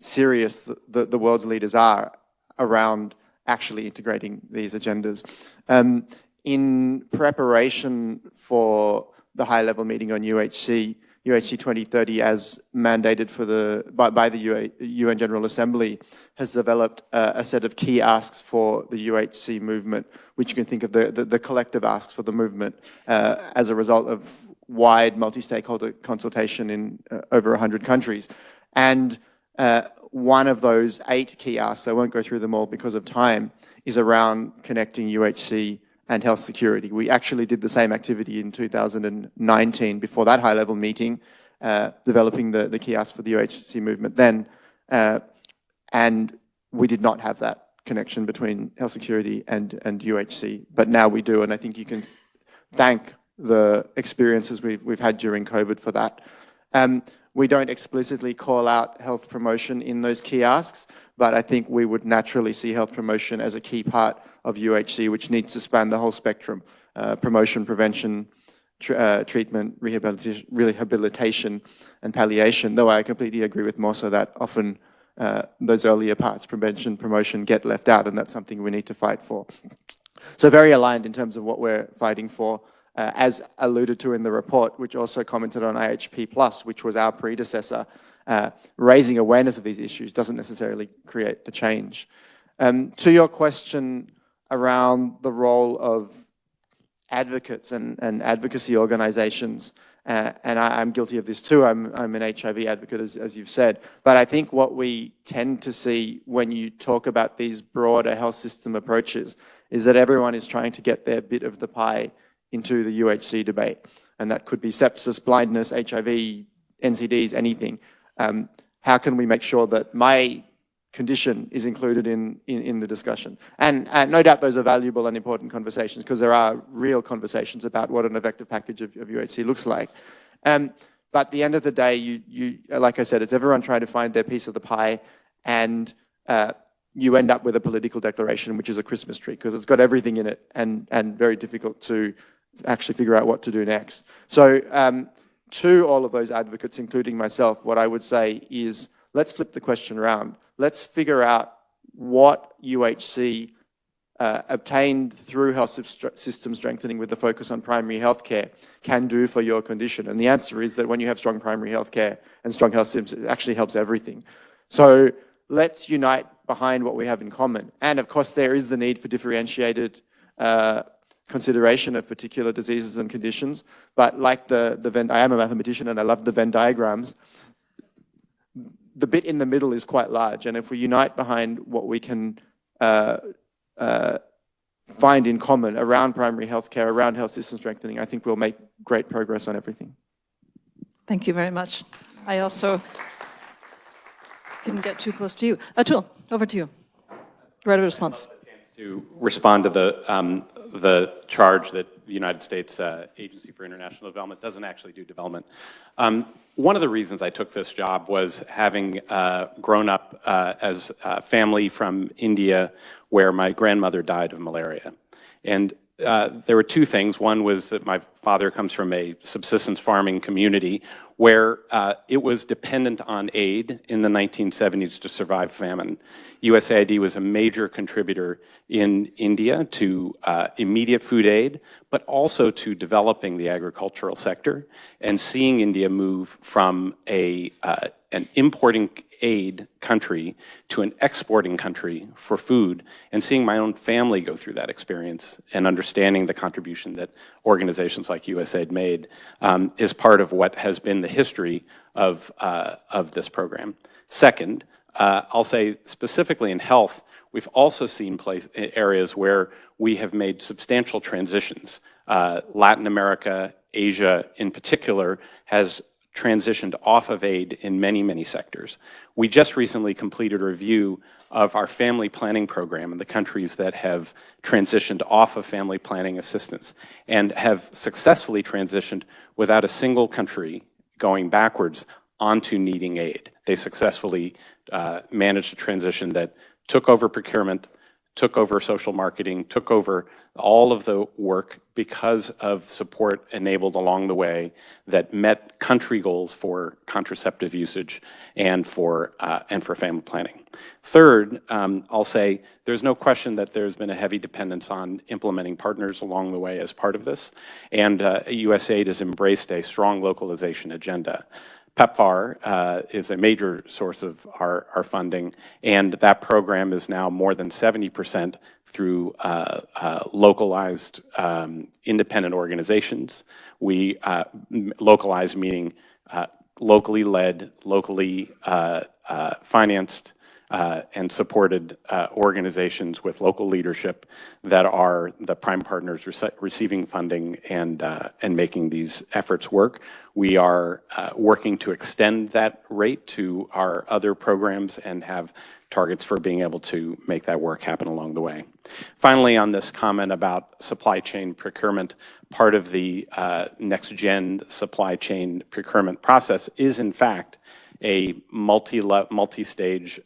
serious the world's leaders are around actually integrating these agendas. In preparation for the high-level meeting on UHC 2030, as mandated by the UN General Assembly, has developed a set of key asks for the UHC movement, which you can think of the collective asks for the movement as a result of wide multi-stakeholder consultation in over 100 countries. And one of those 8 key asks, I won't go through them all because of time, is around connecting UHC and health security. We actually did the same activity in 2019 before that high-level meeting, developing the key asks for the UHC movement then, and we did not have that connection between health security and UHC, but now we do, and I think you can thank the experiences we've had during COVID for that. We don't explicitly call out health promotion in those key asks, but I think we would naturally see health promotion as a key part of UHC, which needs to span the whole spectrum: promotion, prevention, treatment, rehabilitation, and palliation. Though I completely agree with Mosa that often those earlier parts, prevention, promotion, get left out, and that's something we need to fight for. So very aligned in terms of what we're fighting for. As alluded to in the report, which also commented on IHP+, which was our predecessor, raising awareness of these issues doesn't necessarily create the change. To your question around the role of advocates and advocacy organizations, and I'm guilty of this too, I'm an HIV advocate, as you've said, but I think what we tend to see when you talk about these broader health system approaches is that everyone is trying to get their bit of the pie into the UHC debate, and that could be sepsis, blindness, HIV, NCDs, anything. How can we make sure that my condition is included in the discussion? And no doubt those are valuable and important conversations, because there are real conversations about what an effective package of UHC looks like. But at the end of the day, you like I said, it's everyone trying to find their piece of the pie, and you end up with a political declaration, which is a Christmas tree, because it's got everything in it and very difficult to actually figure out what to do next. So to all of those advocates, including myself, what I would say is, let's flip the question around. Let's figure out what UHC obtained through health system strengthening with the focus on primary health care can do for your condition. And the answer is that when you have strong primary health care and strong health systems, it actually helps everything. So let's unite behind what we have in common. And of course, there is the need for differentiated consideration of particular diseases and conditions. But like the Venn, I am a mathematician and I love the Venn diagrams. The bit in the middle is quite large. And if we unite behind what we can find in common around primary health care, around health system strengthening, I think we'll make great progress on everything. Thank you very much. I also couldn't get too close to you. Atul, over to you. Right of response. To respond to the charge that the United States Agency for International Development doesn't actually do development. One of the reasons I took this job was having grown up as a family from India, where my grandmother died of malaria. And there were two things. One was that my father comes from a subsistence farming community where it was dependent on aid in the 1970s to survive famine. USAID was a major contributor in India to immediate food aid, but also to developing the agricultural sector and seeing India move from an importing aid country to an exporting country for food, and seeing my own family go through that experience and understanding the contribution that organizations like USAID made is part of what has been the history of this program. Second, I'll say specifically in health, we've also seen areas where we have made substantial transitions. Latin America, Asia in particular, has transitioned off of aid in many, many sectors. We just recently completed a review of our family planning program in the countries that have transitioned off of family planning assistance and have successfully transitioned without a single country going backwards onto needing aid. They successfully managed a transition that took over procurement, took over social marketing, took over all of the work because of support enabled along the way that met country goals for contraceptive usage and for family planning. Third, I'll say there's no question that there's been a heavy dependence on implementing partners along the way as part of this, and USAID has embraced a strong localization agenda. PEPFAR is a major source of our funding, and that program is now more than 70% through localized independent organizations. We localized meaning locally led, locally financed, and supported organizations with local leadership that are the prime partners receiving funding and making these efforts work. We are working to extend that rate to our other programs and have targets for being able to make that work happen along the way. Finally, on this comment about supply chain procurement, part of the next-gen supply chain procurement process is, in fact, a multi-stage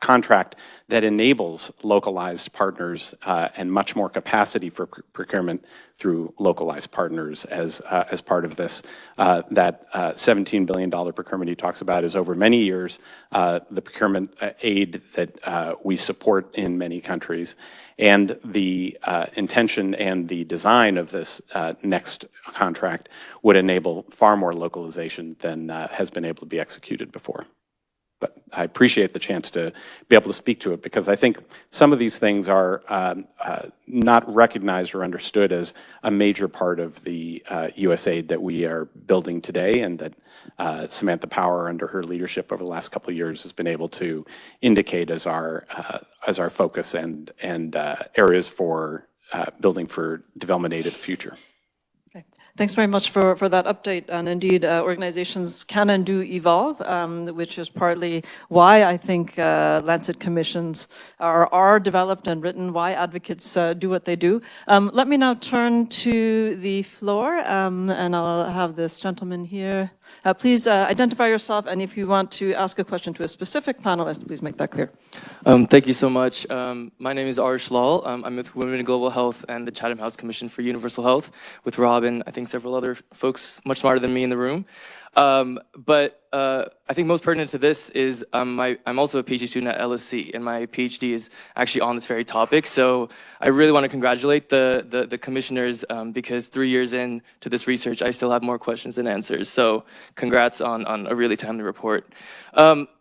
contract that enables localized partners and much more capacity for procurement through localized partners as part of this. That $17 billion procurement he talks about is over many years, the procurement aid that we support in many countries. And the intention and the design of this next contract would enable far more localization than has been able to be executed before. But I appreciate the chance to be able to speak to it because I think some of these things are not recognized or understood as a major part of the USAID that we are building today, and that Samantha Power, under her leadership over the last couple of years, has been able to indicate as our focus and areas for building for development aid of the future. Okay. Thanks very much for that update. And indeed, organizations can and do evolve, which is partly why I think Lancet commissions are developed and written, why advocates do what they do. Let me now turn to the floor, and I'll have this gentleman here. Please identify yourself, and if you want to ask a question to a specific panelist, please make that clear. Thank you so much. My name is Arish Lal. I'm with Women in Global Health and the Chatham House Commission for Universal Health, with Rob and I think several other folks much smarter than me in the room. But I think most pertinent to this is I'm also a PhD student at LSE, and my PhD is actually on this very topic. So I really want to congratulate the commissioners because 3 years into this research, I still have more questions than answers. So congrats on a really timely report.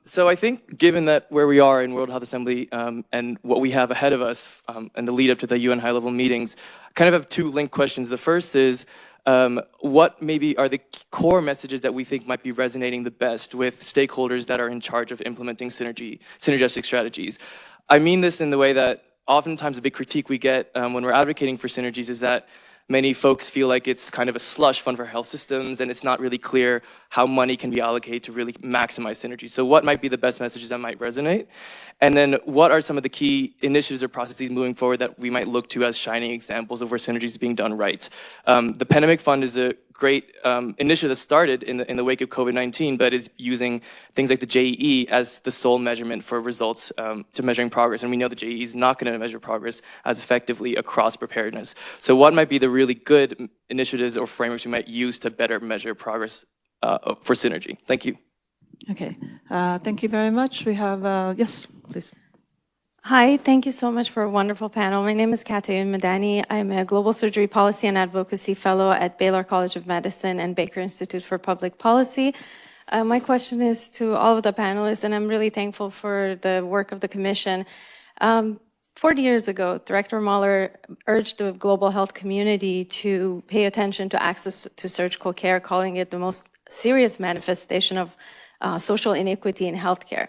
So I think given that where we are in World Health Assembly and what we have ahead of us and the lead up to the UN high-level meetings, I kind of have two linked questions. The first is, what maybe are the core messages that we think might be resonating the best with stakeholders that are in charge of implementing synergistic strategies? I mean this in the way that oftentimes a big critique we get when we're advocating for synergies is that many folks feel like it's kind of a slush fund for health systems, and it's not really clear how money can be allocated to really maximize synergy. So what might be the best messages that might resonate? And then what are some of the key initiatives or processes moving forward that we might look to as shining examples of where synergy is being done right? The Pandemic Fund is a great initiative that started in the wake of COVID-19, but is using things like the JEE as the sole measurement for results to measuring progress. And we know the JEE is not going to measure progress as effectively across preparedness. So what might be the really good initiatives or frameworks we might use to better measure progress for synergy? Thank you. Okay, thank you very much. We have, yes, please. Hi, thank you so much for a wonderful panel. My name is Katayoun Madani. I'm a Global Surgery Policy and Advocacy Fellow at Baylor College of Medicine and Baker Institute for Public Policy. My question is to all of the panelists, and I'm really thankful for the work of the Commission. 40 years ago, Director Mahler urged the global health community to pay attention to access to surgical care, calling it the most serious manifestation of social inequity in healthcare.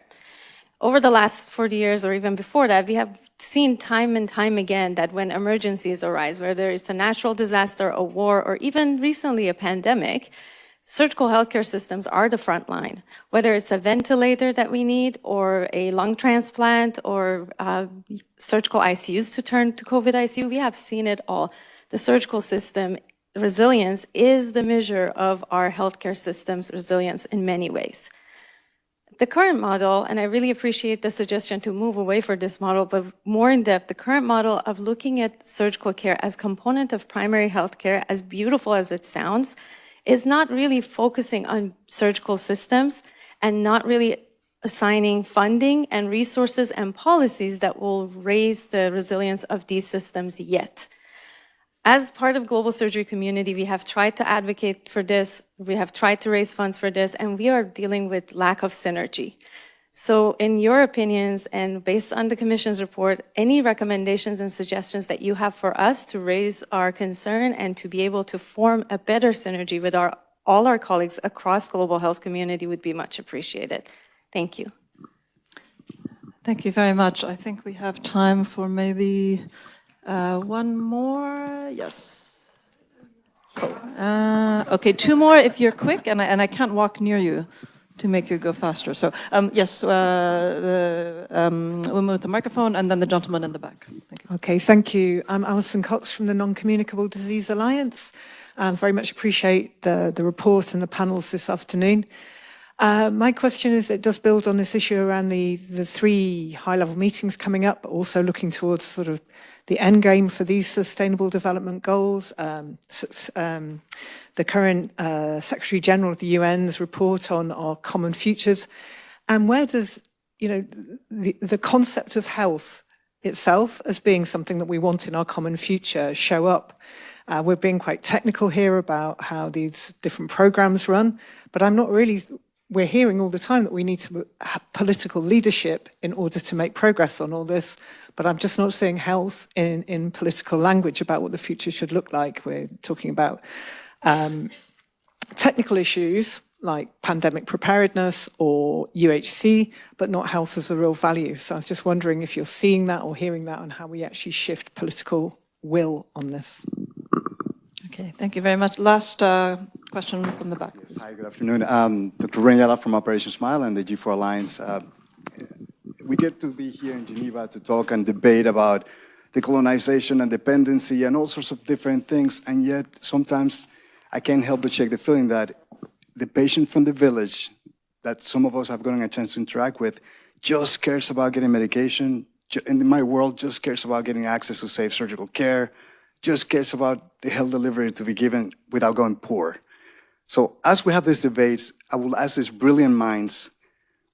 Over the last 40 years, or even before that, we have seen time and time again that when emergencies arise, whether it's a natural disaster, a war, or even recently a pandemic, surgical healthcare systems are the front line. Whether it's a ventilator that we need, or a lung transplant, or surgical ICUs to turn to COVID ICU, we have seen it all. The surgical system resilience is the measure of our healthcare system's resilience in many ways. the current model, and I really appreciate the suggestion to move away from this model, but more in depth, the current model of looking at surgical care as component of primary health care, as beautiful as it sounds, is not really focusing on surgical systems and not really assigning funding and resources and policies that will raise the resilience of these systems yet. As part of global surgery community, we have tried to advocate for this, we have tried to raise funds for this, and we are dealing with lack of synergy. So in your opinions, and based on the Commission's report, any recommendations and suggestions that you have for us to raise our concern and to be able to form a better synergy with all our colleagues across global health community would be much appreciated. Thank you. Thank you very much. I think we have time for maybe one more. Yes. Okay, two more if you're quick, and I can't walk near you to make you go faster. So yes, the woman with the microphone, and then the gentleman in the back. Thank you. Okay, thank you. I'm Alison Cox from the Non-Communicable Disease Alliance. Very much appreciate the report and the panels this afternoon. My question is, it does build on this issue around the 3 high-level meetings coming up, but also looking towards sort of the end game for these Sustainable Development Goals. The current Secretary General of the UN's report on our common futures, and where does the concept of health itself as being something that we want in our common future show up? We're being quite technical here about how these different programs run, but I'm not really. We're hearing all the time that we need to have political leadership in order to make progress on all this, but I'm just not seeing health in political language about what the future should look like. We're talking about technical issues like pandemic preparedness or UHC, but not health as a real value. So I was just wondering if you're seeing that or hearing that and how we actually shift political will on this. Okay, thank you very much. Last question from the back. Yes, hi, good afternoon. Dr. Renyala from Operation Smile and the G4 Alliance. We get to be here in Geneva to talk and debate about decolonization and dependency and all sorts of different things, and yet sometimes I can't help but shake the feeling that the patient from the village that some of us have gotten a chance to interact with just cares about getting medication, in my world just cares about getting access to safe surgical care, just cares about the health delivery to be given without going poor. So as we have these debates, I will ask these brilliant minds,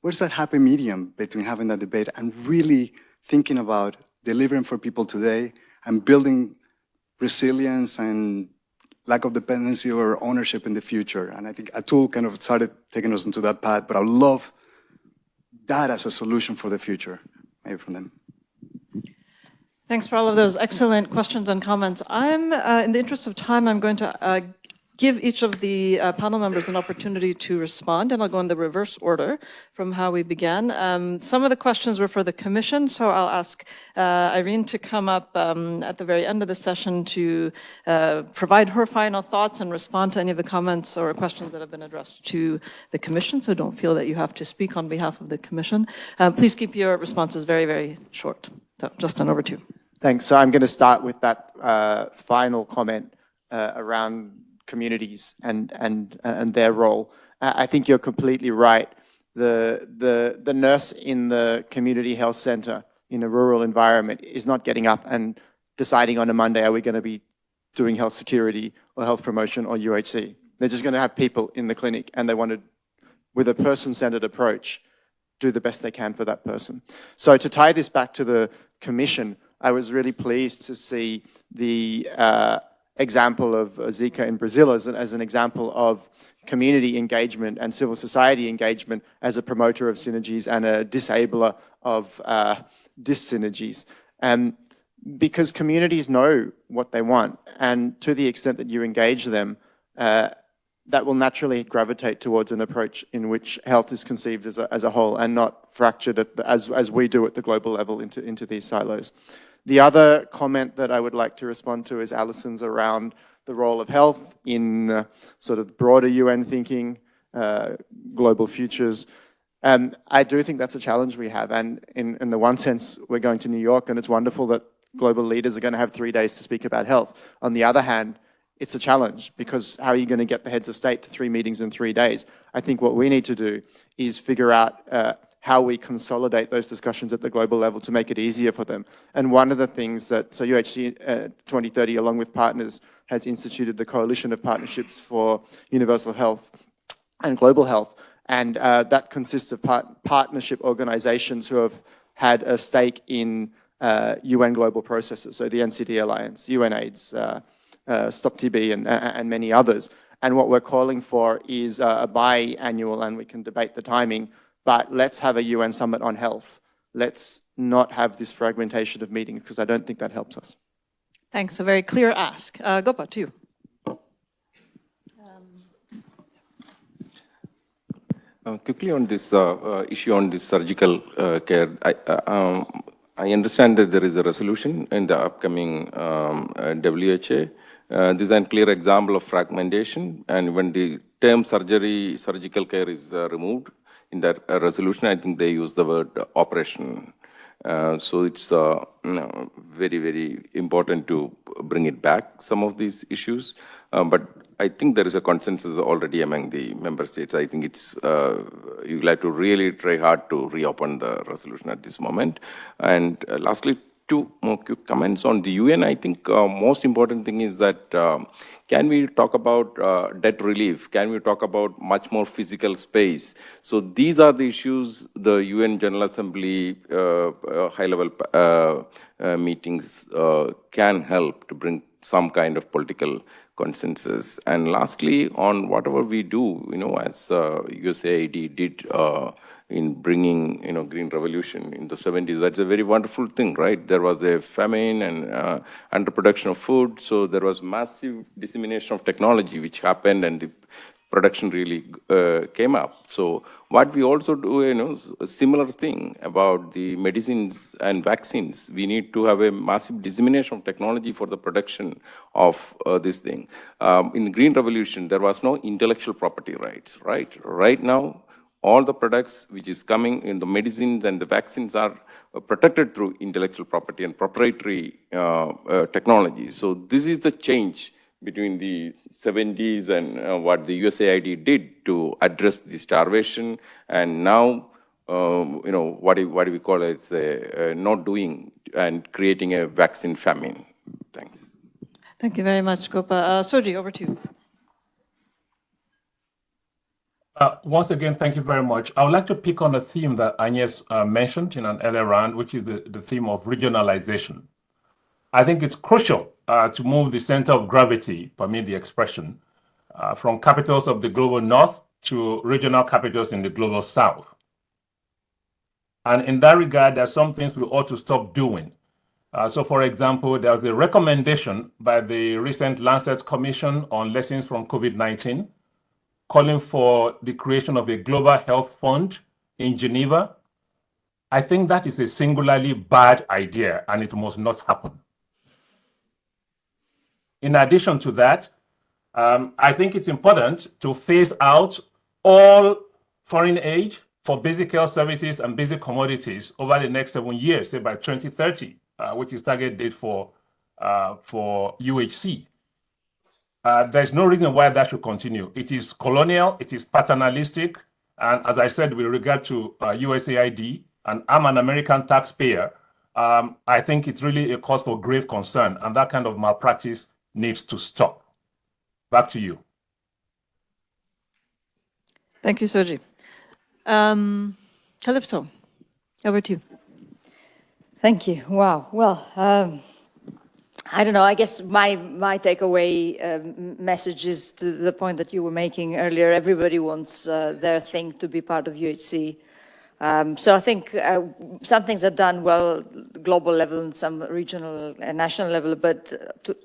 where's that happy medium between having that debate and really thinking about delivering for people today and building resilience and lack of dependency or ownership in the future? And I think Atul kind of started taking us into that path, but I would love that as a solution for the future, maybe from them. Thanks for all of those excellent questions and comments. In the interest of time, I'm going to give each of the panel members an opportunity to respond, and I'll go in the reverse order from how we began. Some of the questions were for the Commission, so I'll ask Irene to come up at the very end of the session to provide her final thoughts and respond to any of the comments or questions that have been addressed to the Commission, so don't feel that you have to speak on behalf of the Commission. Please keep your responses very, very short. So, Justin, over to you. Thanks. So I'm going to start with that final comment around communities and their role. I think you're completely right. The nurse in the community health center in a rural environment is not getting up and deciding on a Monday, are we going to be doing health security or health promotion or UHC? They're just going to have people in the clinic, and they want to, with a person-centered approach, do the best they can for that person. So to tie this back to the Commission, I was really pleased to see the example of Zika in Brazil as an example of community engagement and civil society engagement as a promoter of synergies and a disabler of dis-synergies. Because communities know what they want, and to the extent that you engage them, that will naturally gravitate towards an approach in which health is conceived as a whole and not fractured as we do at the global level into these silos. The other comment that I would like to respond to is Alison's around the role of health in sort of broader UN thinking, global futures. I do think that's a challenge we have, and in the one sense, we're going to New York, and it's wonderful that global leaders are going to have 3 days to speak about health. On the other hand, it's a challenge, because how are you going to get the heads of state to 3 meetings in 3 days? I think what we need to do is figure out how we consolidate those discussions at the global level to make it easier for them. And one of the things that, so UHC 2030, along with partners, has instituted the Coalition of Partnerships for Universal Health and Global Health. And that consists of partnership organizations who have had a stake in UN global processes, so the NCD Alliance, UNAIDS, Stop TB, and many others. And what we're calling for is a biannual, and we can debate the timing, but let's have a UN summit on health. Let's not have this fragmentation of meetings, because I don't think that helps us. Thanks, a very clear ask. Gopa, to you. Quickly on this issue on this surgical care, I understand that there is a resolution in the upcoming WHA. This is a clear example of fragmentation, and when the term surgical care is removed in that resolution, I think they use the word operation. So it's very, very important to bring it back, some of these issues. But I think there is a consensus already among the member states. I think it's, you'll have to really try hard to reopen the resolution at this moment. And lastly, 2 more quick comments on the UN. I think most important thing is that can we talk about debt relief? Can we talk about much more physical space? So these are the issues the UN General Assembly high-level meetings can help to bring some kind of political consensus. And lastly, on whatever we do, as USAID did in bringing, green revolution in the 70s, that's a very wonderful thing, right? There was a famine and underproduction of food, so there was massive dissemination of technology which happened, and the production really came up. So what we also do, a similar thing about the medicines and vaccines. We need to have a massive dissemination of technology for the production of this thing. In the Green Revolution, there was no intellectual property rights, right? Right now, all the products which is coming in the medicines and the vaccines are protected through intellectual property and proprietary technology. So this is the change between the 70s and what the USAID did to address the starvation, and now, what do we call it? It's not doing and creating a vaccine famine. Thanks. Thank you very much, Gopa. Soji, over to you. Once again, thank you very much. I would like to pick on a theme that Agnes mentioned in an earlier round, which is the theme of regionalization. I think it's crucial to move the center of gravity, permit the expression, from capitals of the global north to regional capitals in the global south. And in that regard, there are some things we ought to stop doing. So for example, there was a recommendation by the recent Lancet Commission on Lessons from COVID-19, calling for the creation of a global health fund in Geneva. I think that is a singularly bad idea, and it must not happen. In addition to that, I think it's important to phase out all foreign aid for basic health services and basic commodities over the next 7 years, say by 2030, which is target date for UHC. There's no reason why that should continue. It is colonial, it is paternalistic, and as I said, with regard to USAID, and I'm an American taxpayer, I think it's really a cause for grave concern, and that kind of malpractice needs to stop. Back to you. Thank you, Soji. Calypso, over to you. Thank you. Wow. Well, I don't know. I guess my takeaway message is to the point that you were making earlier. Everybody wants their thing to be part of UHC. So I think some things are done well, global level and some regional and national level, but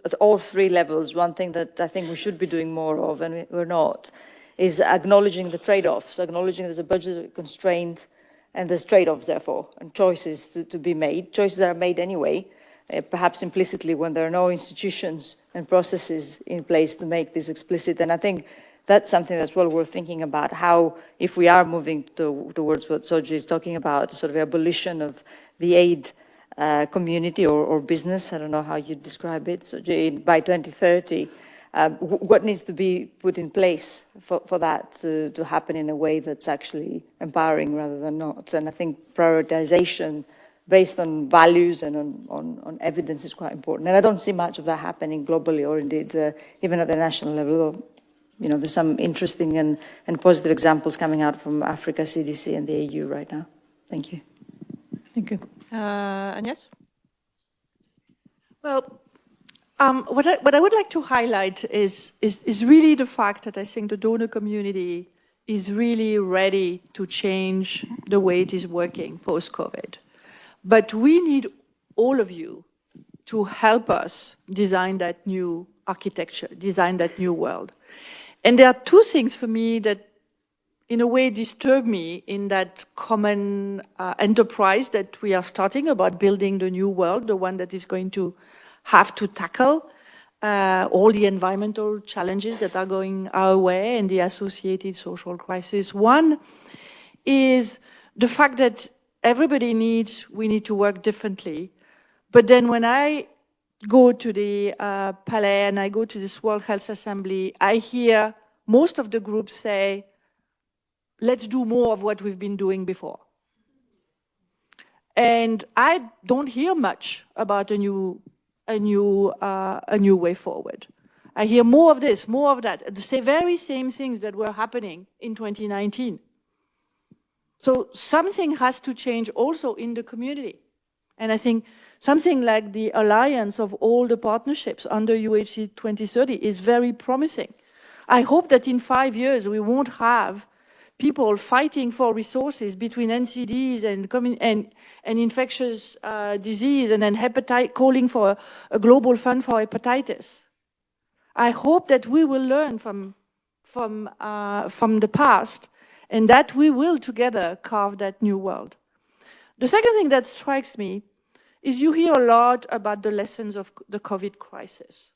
at all 3 levels, one thing that I think we should be doing more of, and we're not, is acknowledging the trade-offs, acknowledging there's a budget constraint and there's trade-offs, therefore, and choices to be made, choices that are made anyway, perhaps implicitly when there are no institutions and processes in place to make this explicit. And I think that's something that's well worth thinking about, how, if we are moving towards what Soji is talking about, sort of abolition of the aid community or business, I don't know how you describe it, Soji, by 2030, what needs to be put in place for that to happen in a way that's actually empowering rather than not. And I think prioritization based on values and on evidence is quite important. And I don't see much of that happening globally or indeed even at the national level. Though, there's some interesting and positive examples coming out from Africa, CDC, and the EU right now. Thank you. Thank you. Agnes? Well, what I would like to highlight is really the fact that I think the donor community is really ready to change the way it is working post-COVID. But we need all of you to help us design that new architecture, design that new world. And there are two things for me that in a way disturb me in that common enterprise that we are starting about building the new world, the one that is going to have to tackle all the environmental challenges that are going our way and the associated social crisis. One is the fact that we need to work differently. But then when I go to the Palais and I go to this World Health Assembly, I hear most of the groups say, let's do more of what we've been doing before. And I don't hear much about a new way forward. I hear more of this, more of that, the very same things that were happening in 2019. So something has to change also in the community. And I think something like the alliance of all the partnerships under UHC 2030 is very promising. I hope that in 5 years we won't have people fighting for resources between NCDs and infectious disease and then calling for a global fund for hepatitis. I hope that we will learn from the past and that we will together carve that new world. The second thing that strikes me is you hear a lot about the lessons of the COVID crisis.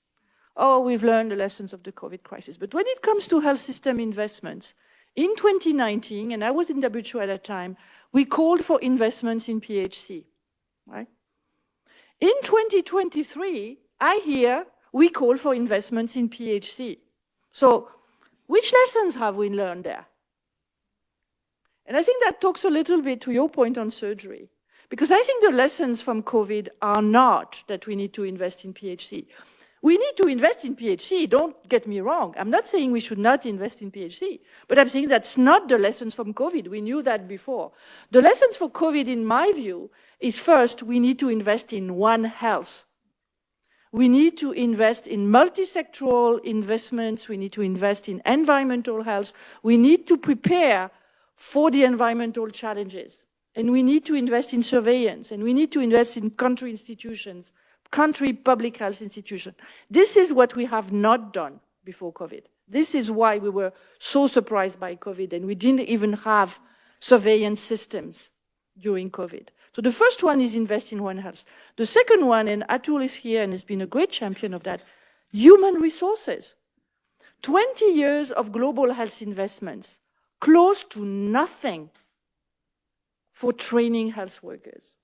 Oh, we've learned the lessons of the COVID crisis. But when it comes to health system investments, in 2019, and I was in WHO at that time, we called for investments in PHC, right? In 2023, I hear we call for investments in PHC. So which lessons have we learned there? And I think that talks a little bit to your point on surgery, because I think the lessons from COVID are not that we need to invest in PHC. We need to invest in PHC, don't get me wrong. I'm not saying we should not invest in PHC, but I'm saying that's not the lessons from COVID. We knew that before. The lessons for COVID, in my view, is first, we need to invest in One Health. We need to invest in multi-sectoral investments. We need to invest in environmental health. We need to prepare for the environmental challenges. And we need to invest in surveillance. And we need to invest in country institutions, country public health institutions. This is what we have not done before COVID. This is why we were so surprised by COVID and we didn't even have surveillance systems during COVID. So the first one is invest in One Health. The second one, and Atul is here and has been a great champion of that, human resources. 20 years of global health investments, close to nothing for training health workers.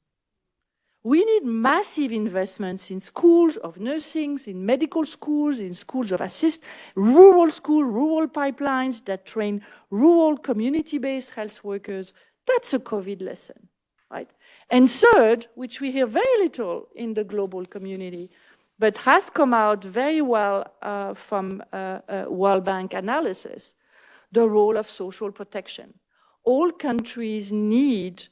We need massive investments in schools of nursing, in medical schools, in schools of rural schools, rural pipelines that train rural community-based health workers. That's a COVID lesson, right? And third, which we hear very little in the global community, but has come out very well from World Bank analysis, the role of social protection. All countries need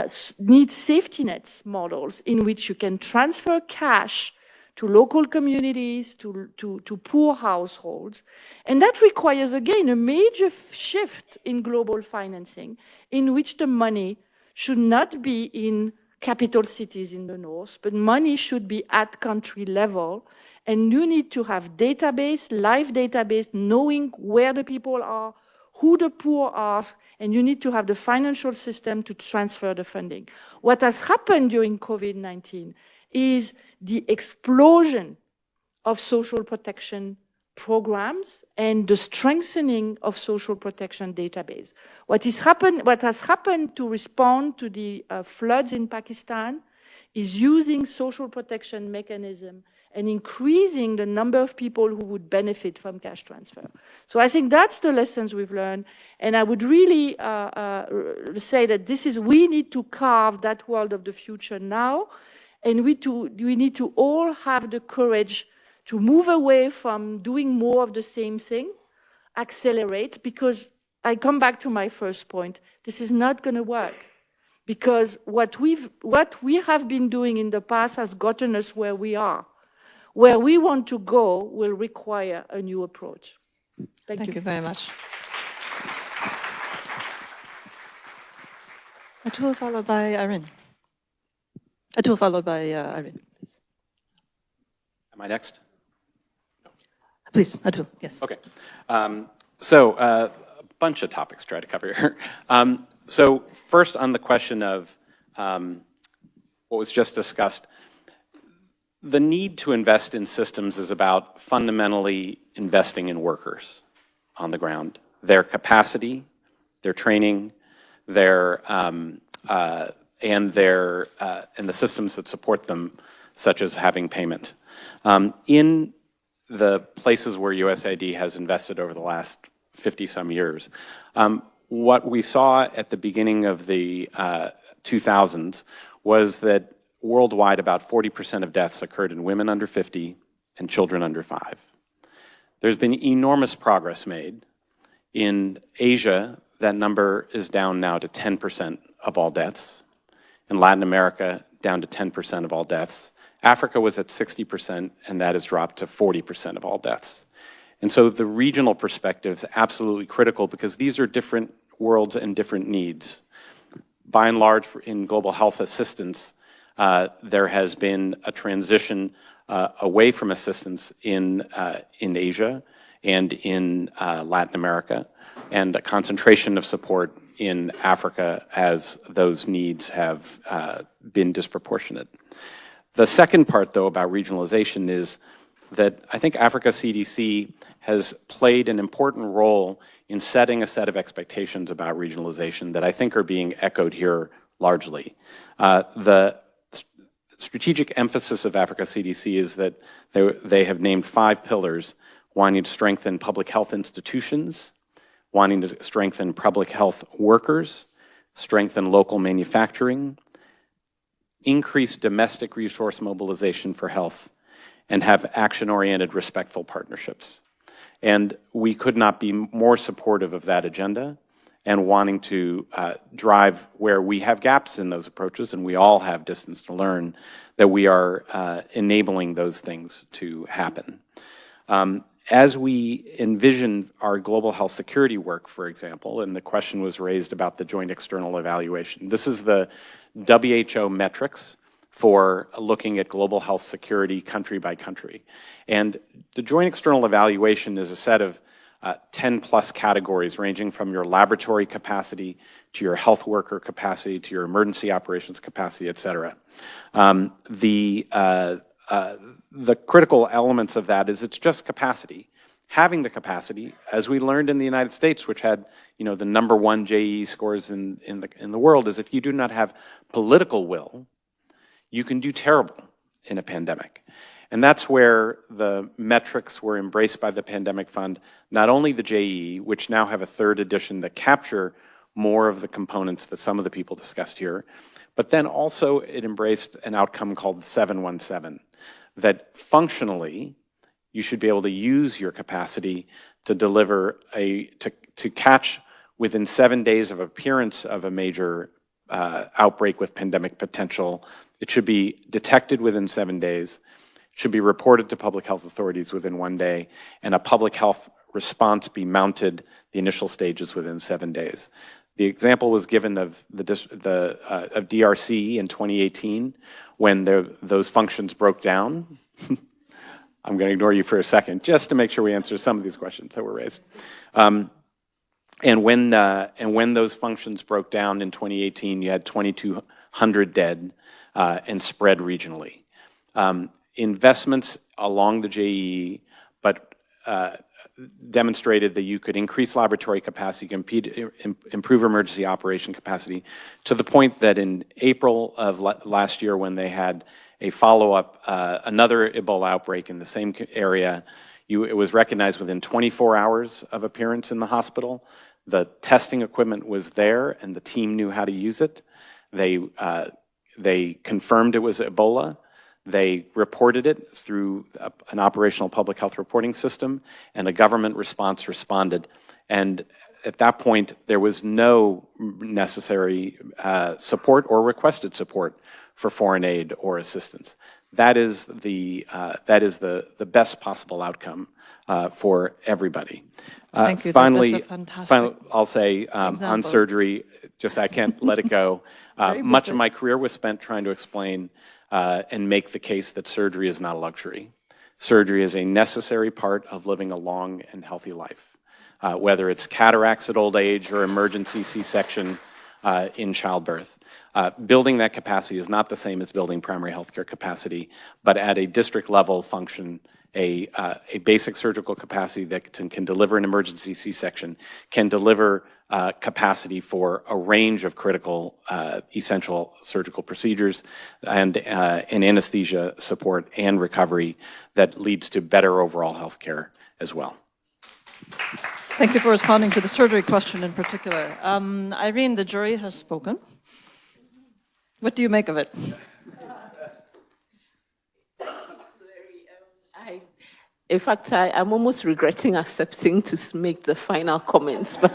safety nets models in which you can transfer cash to local communities, to poor households. And that requires, again, a major shift in global financing in which the money should not be in capital cities in the north, but money should be at country level. And you need to have database, live database, knowing where the people are, who the poor are, and you need to have the financial system to transfer the funding. What has happened during COVID-19 is the explosion of social protection programs and the strengthening of social protection database. What has happened to respond to the floods in Pakistan is using social protection mechanism and increasing the number of people who would benefit from cash transfer. So I think that's the lessons we've learned. And I would really say that we need to carve that world of the future now. And we need to all have the courage to move away from doing more of the same thing, accelerate, because I come back to my first point. This is not going to work, because what we have been doing in the past has gotten us where we are. Where we want to go will require a new approach. Thank you very much. Atul, followed by Irene. Atul, followed by Irene. Am I next? Please, Atul, yes. Okay. So a bunch of topics to try to cover here. So first on the question of what was just discussed, the need to invest in systems is about fundamentally investing in workers on the ground, their capacity, their training, their and the systems that support them, such as having payment. In the places where USAID has invested over the last 50-some years, what we saw at the beginning of the 2000s was that worldwide about 40% of deaths occurred in women under 50 and children under 5. There's been enormous progress made. In Asia, that number is down now to 10% of all deaths. In Latin America, down to 10% of all deaths. Africa was at 60%, and that has dropped to 40% of all deaths. And so the regional perspective is absolutely critical, because these are different worlds and different needs. By and large, in global health assistance, there has been a transition away from assistance in Asia and in Latin America, and a concentration of support in Africa as those needs have been disproportionate. The second part, though, about regionalization is that I think Africa CDC has played an important role in setting a set of expectations about regionalization that I think are being echoed here largely. The strategic emphasis of Africa CDC is that they have named 5 pillars, wanting to strengthen public health institutions, wanting to strengthen public health workers, strengthen local manufacturing, increase domestic resource mobilization for health, and have action-oriented, respectful partnerships. And we could not be more supportive of that agenda and wanting to drive where we have gaps in those approaches, and we all have distance to learn, that we are enabling those things to happen. As we envision our global health security work, for example, and the question was raised about the joint external evaluation. This is the WHO metrics for looking at global health security country by country. And the joint external evaluation is a set of 10+ categories, ranging from your laboratory capacity to your health worker capacity to your emergency operations capacity, et cetera. The critical elements of that is it's just capacity. Having the capacity, as we learned in the United States, which had the #1 JE scores in the world, is if you do not have political will, you can do terrible in a pandemic. And that's where the metrics were embraced by the Pandemic Fund, not only the JE, which now have a 3rd edition that capture more of the components that some of the people discussed here, but then also it embraced an outcome called 717, that functionally you should be able to use your capacity to deliver to catch within 7 days of appearance of a major outbreak with pandemic potential. It should be detected within 7 days, should be reported to public health authorities within 1 day, and a public health response be mounted the initial stages within 7 days. The example was given of of DRC in 2018 when those functions broke down. I'm going to ignore you for a second just to make sure we answer some of these questions that were raised. And when those functions broke down in 2018, you had 2,200 dead and spread regionally. Investments along the JE, but demonstrated that you could increase laboratory capacity, improve emergency operation capacity, to the point that in April of last year, when they had a follow-up, another Ebola outbreak in the same area, it was recognized within 24 hours of appearance in the hospital. The testing equipment was there, and the team knew how to use it. They confirmed it was Ebola. They reported it through an operational public health reporting system, and a government response responded. And at that point, there was no necessary support or requested support for foreign aid or assistance. That is the best possible outcome for everybody. Thank you. Finally, That's a fantastic I'll say on surgery, just I can't let it go. Much of my career was spent trying to explain and make the case that surgery is not a luxury. Surgery is a necessary part of living a long and healthy life, whether it's cataracts at old age or emergency C-section in childbirth. Building that capacity is not the same as building primary healthcare capacity, but at a district level function, a basic surgical capacity that can deliver an emergency C-section, can deliver capacity for a range of critical, essential surgical procedures and anesthesia support and recovery that leads to better overall health care as well. Thank you for responding to the surgery question in particular. Irene, the jury has spoken. What do you make of it? In fact, I'm almost regretting accepting to make the final comments, but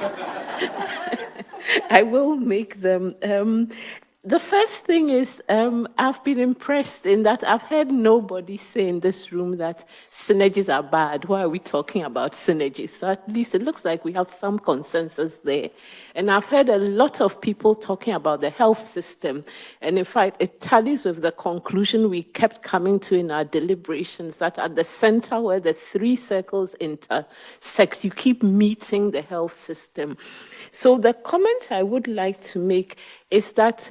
I will make them. The first thing is I've been impressed in that I've heard nobody say in this room that synergies are bad. Why are we talking about synergies? So at least it looks like we have some consensus there. And I've heard a lot of people talking about the health system. And in fact, it tallies with the conclusion we kept coming to in our deliberations, that at the center where the three circles intersect, you keep meeting the health system. So the comment I would like to make is that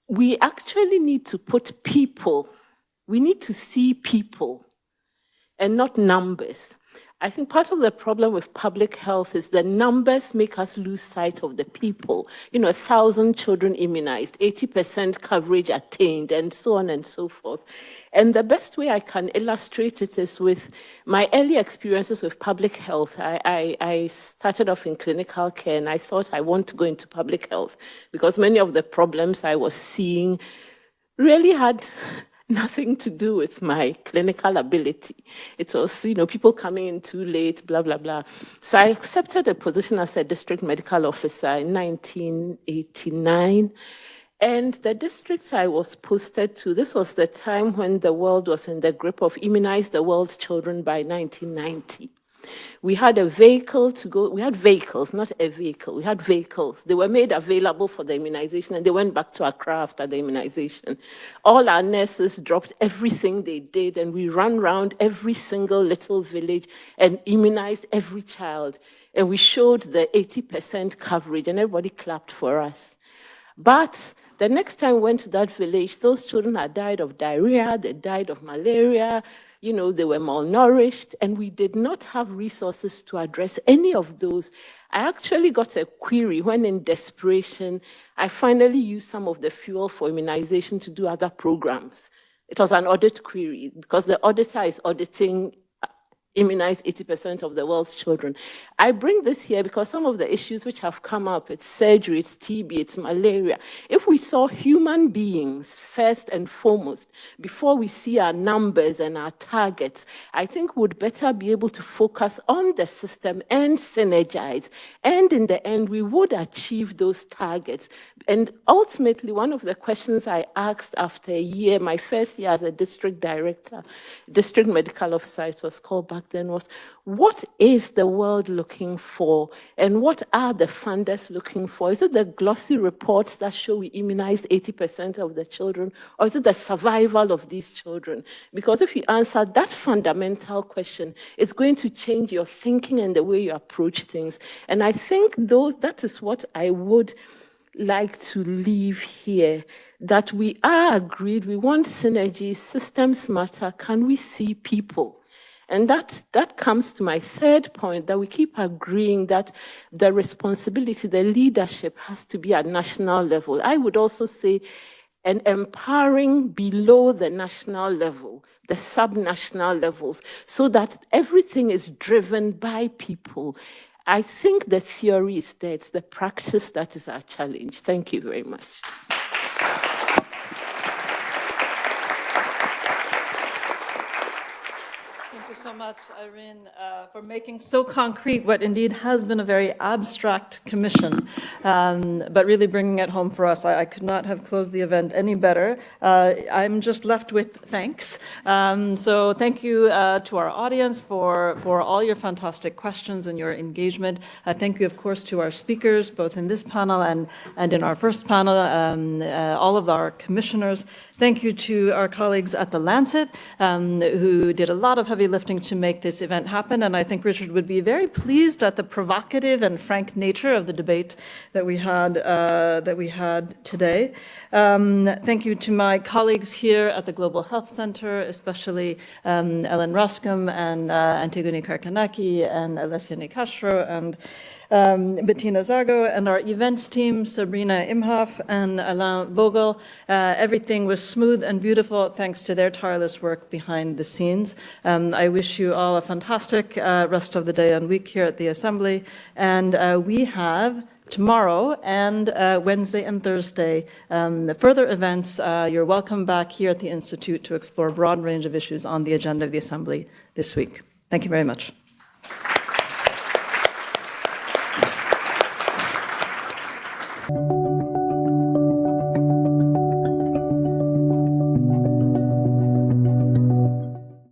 we actually need to put people, we need to see people and not numbers. I think part of the problem with public health is the numbers make us lose sight of the people. 1,000 children immunized, 80% coverage attained, and so on and so forth. And the best way I can illustrate it is with my early experiences with public health. I started off in clinical care, and I thought I want to go into public health because many of the problems I was seeing really had nothing to do with my clinical ability. It was, people coming in too late, blah, blah, blah. So I accepted a position as a district medical officer in 1989. And the district I was posted to, this was the time when the world was in the grip of immunize the world's children by 1990. We had a vehicle to go, we had vehicles, not a vehicle, we had vehicles. They were made available for the immunization and they went back to Accra after the immunization. All our nurses dropped everything they did and we ran around every single little village and immunized every child. And we showed the 80% coverage and everybody clapped for us. But the next time we went to that village, those children had died of diarrhea, they died of malaria, they were malnourished, and we did not have resources to address any of those. I actually got a query when in desperation, I finally used some of the fuel for immunization to do other programs. It was an audit query because the auditor is auditing immunize 80% of the world's children. I bring this here because some of the issues which have come up, it's surgery, it's TB, it's malaria. If we saw human beings first and foremost, before we see our numbers and our targets, I think we'd better be able to focus on the system and synergize. And in the end, we would achieve those targets. And ultimately, one of the questions I asked after a year, my first year as a district director, district medical officer, it was called back then, was what is the world looking for and what are the funders looking for? Is it the glossy reports that show we immunized 80% of the children, or is it the survival of these children? Because if you answer that fundamental question, it's going to change your thinking and the way you approach things. And I think that is what I would like to leave here, that we are agreed, we want synergies, systems matter, can we see people? And that comes to my third point, that we keep agreeing that the responsibility, the leadership has to be at national level. I would also say an empowering below the national level, the sub-national levels, so that everything is driven by people. I think the theory is there, it's the practice that is our challenge. Thank you very much. Thank you so much, Irene, for making so concrete what indeed has been a very abstract commission, but really bringing it home for us. I could not have closed the event any better. I'm just left with thanks. So thank you to our audience for all your fantastic questions and your engagement. Thank you, of course, to our speakers, both in this panel and in our first panel, all of our commissioners. Thank you to our colleagues at the Lancet, who did a lot of heavy lifting to make this event happen. And I think Richard would be very pleased at the provocative and frank nature of the debate that we had today. Thank you to my colleagues here at the Global Health Center, especially Ellen Ruscombe and Antigone Karkanaki and Alessia Nicastro and Bettina Zago, and our events team, Sabrina Imhoff and Alain Vogel. Everything was smooth and beautiful thanks to their tireless work behind the scenes. I wish you all a fantastic rest of the day and week here at the Assembly. And we have tomorrow and Wednesday and Thursday further events. You're welcome back here at the Institute to explore a broad range of issues on the agenda of the Assembly this week. Thank you very much. Thank you.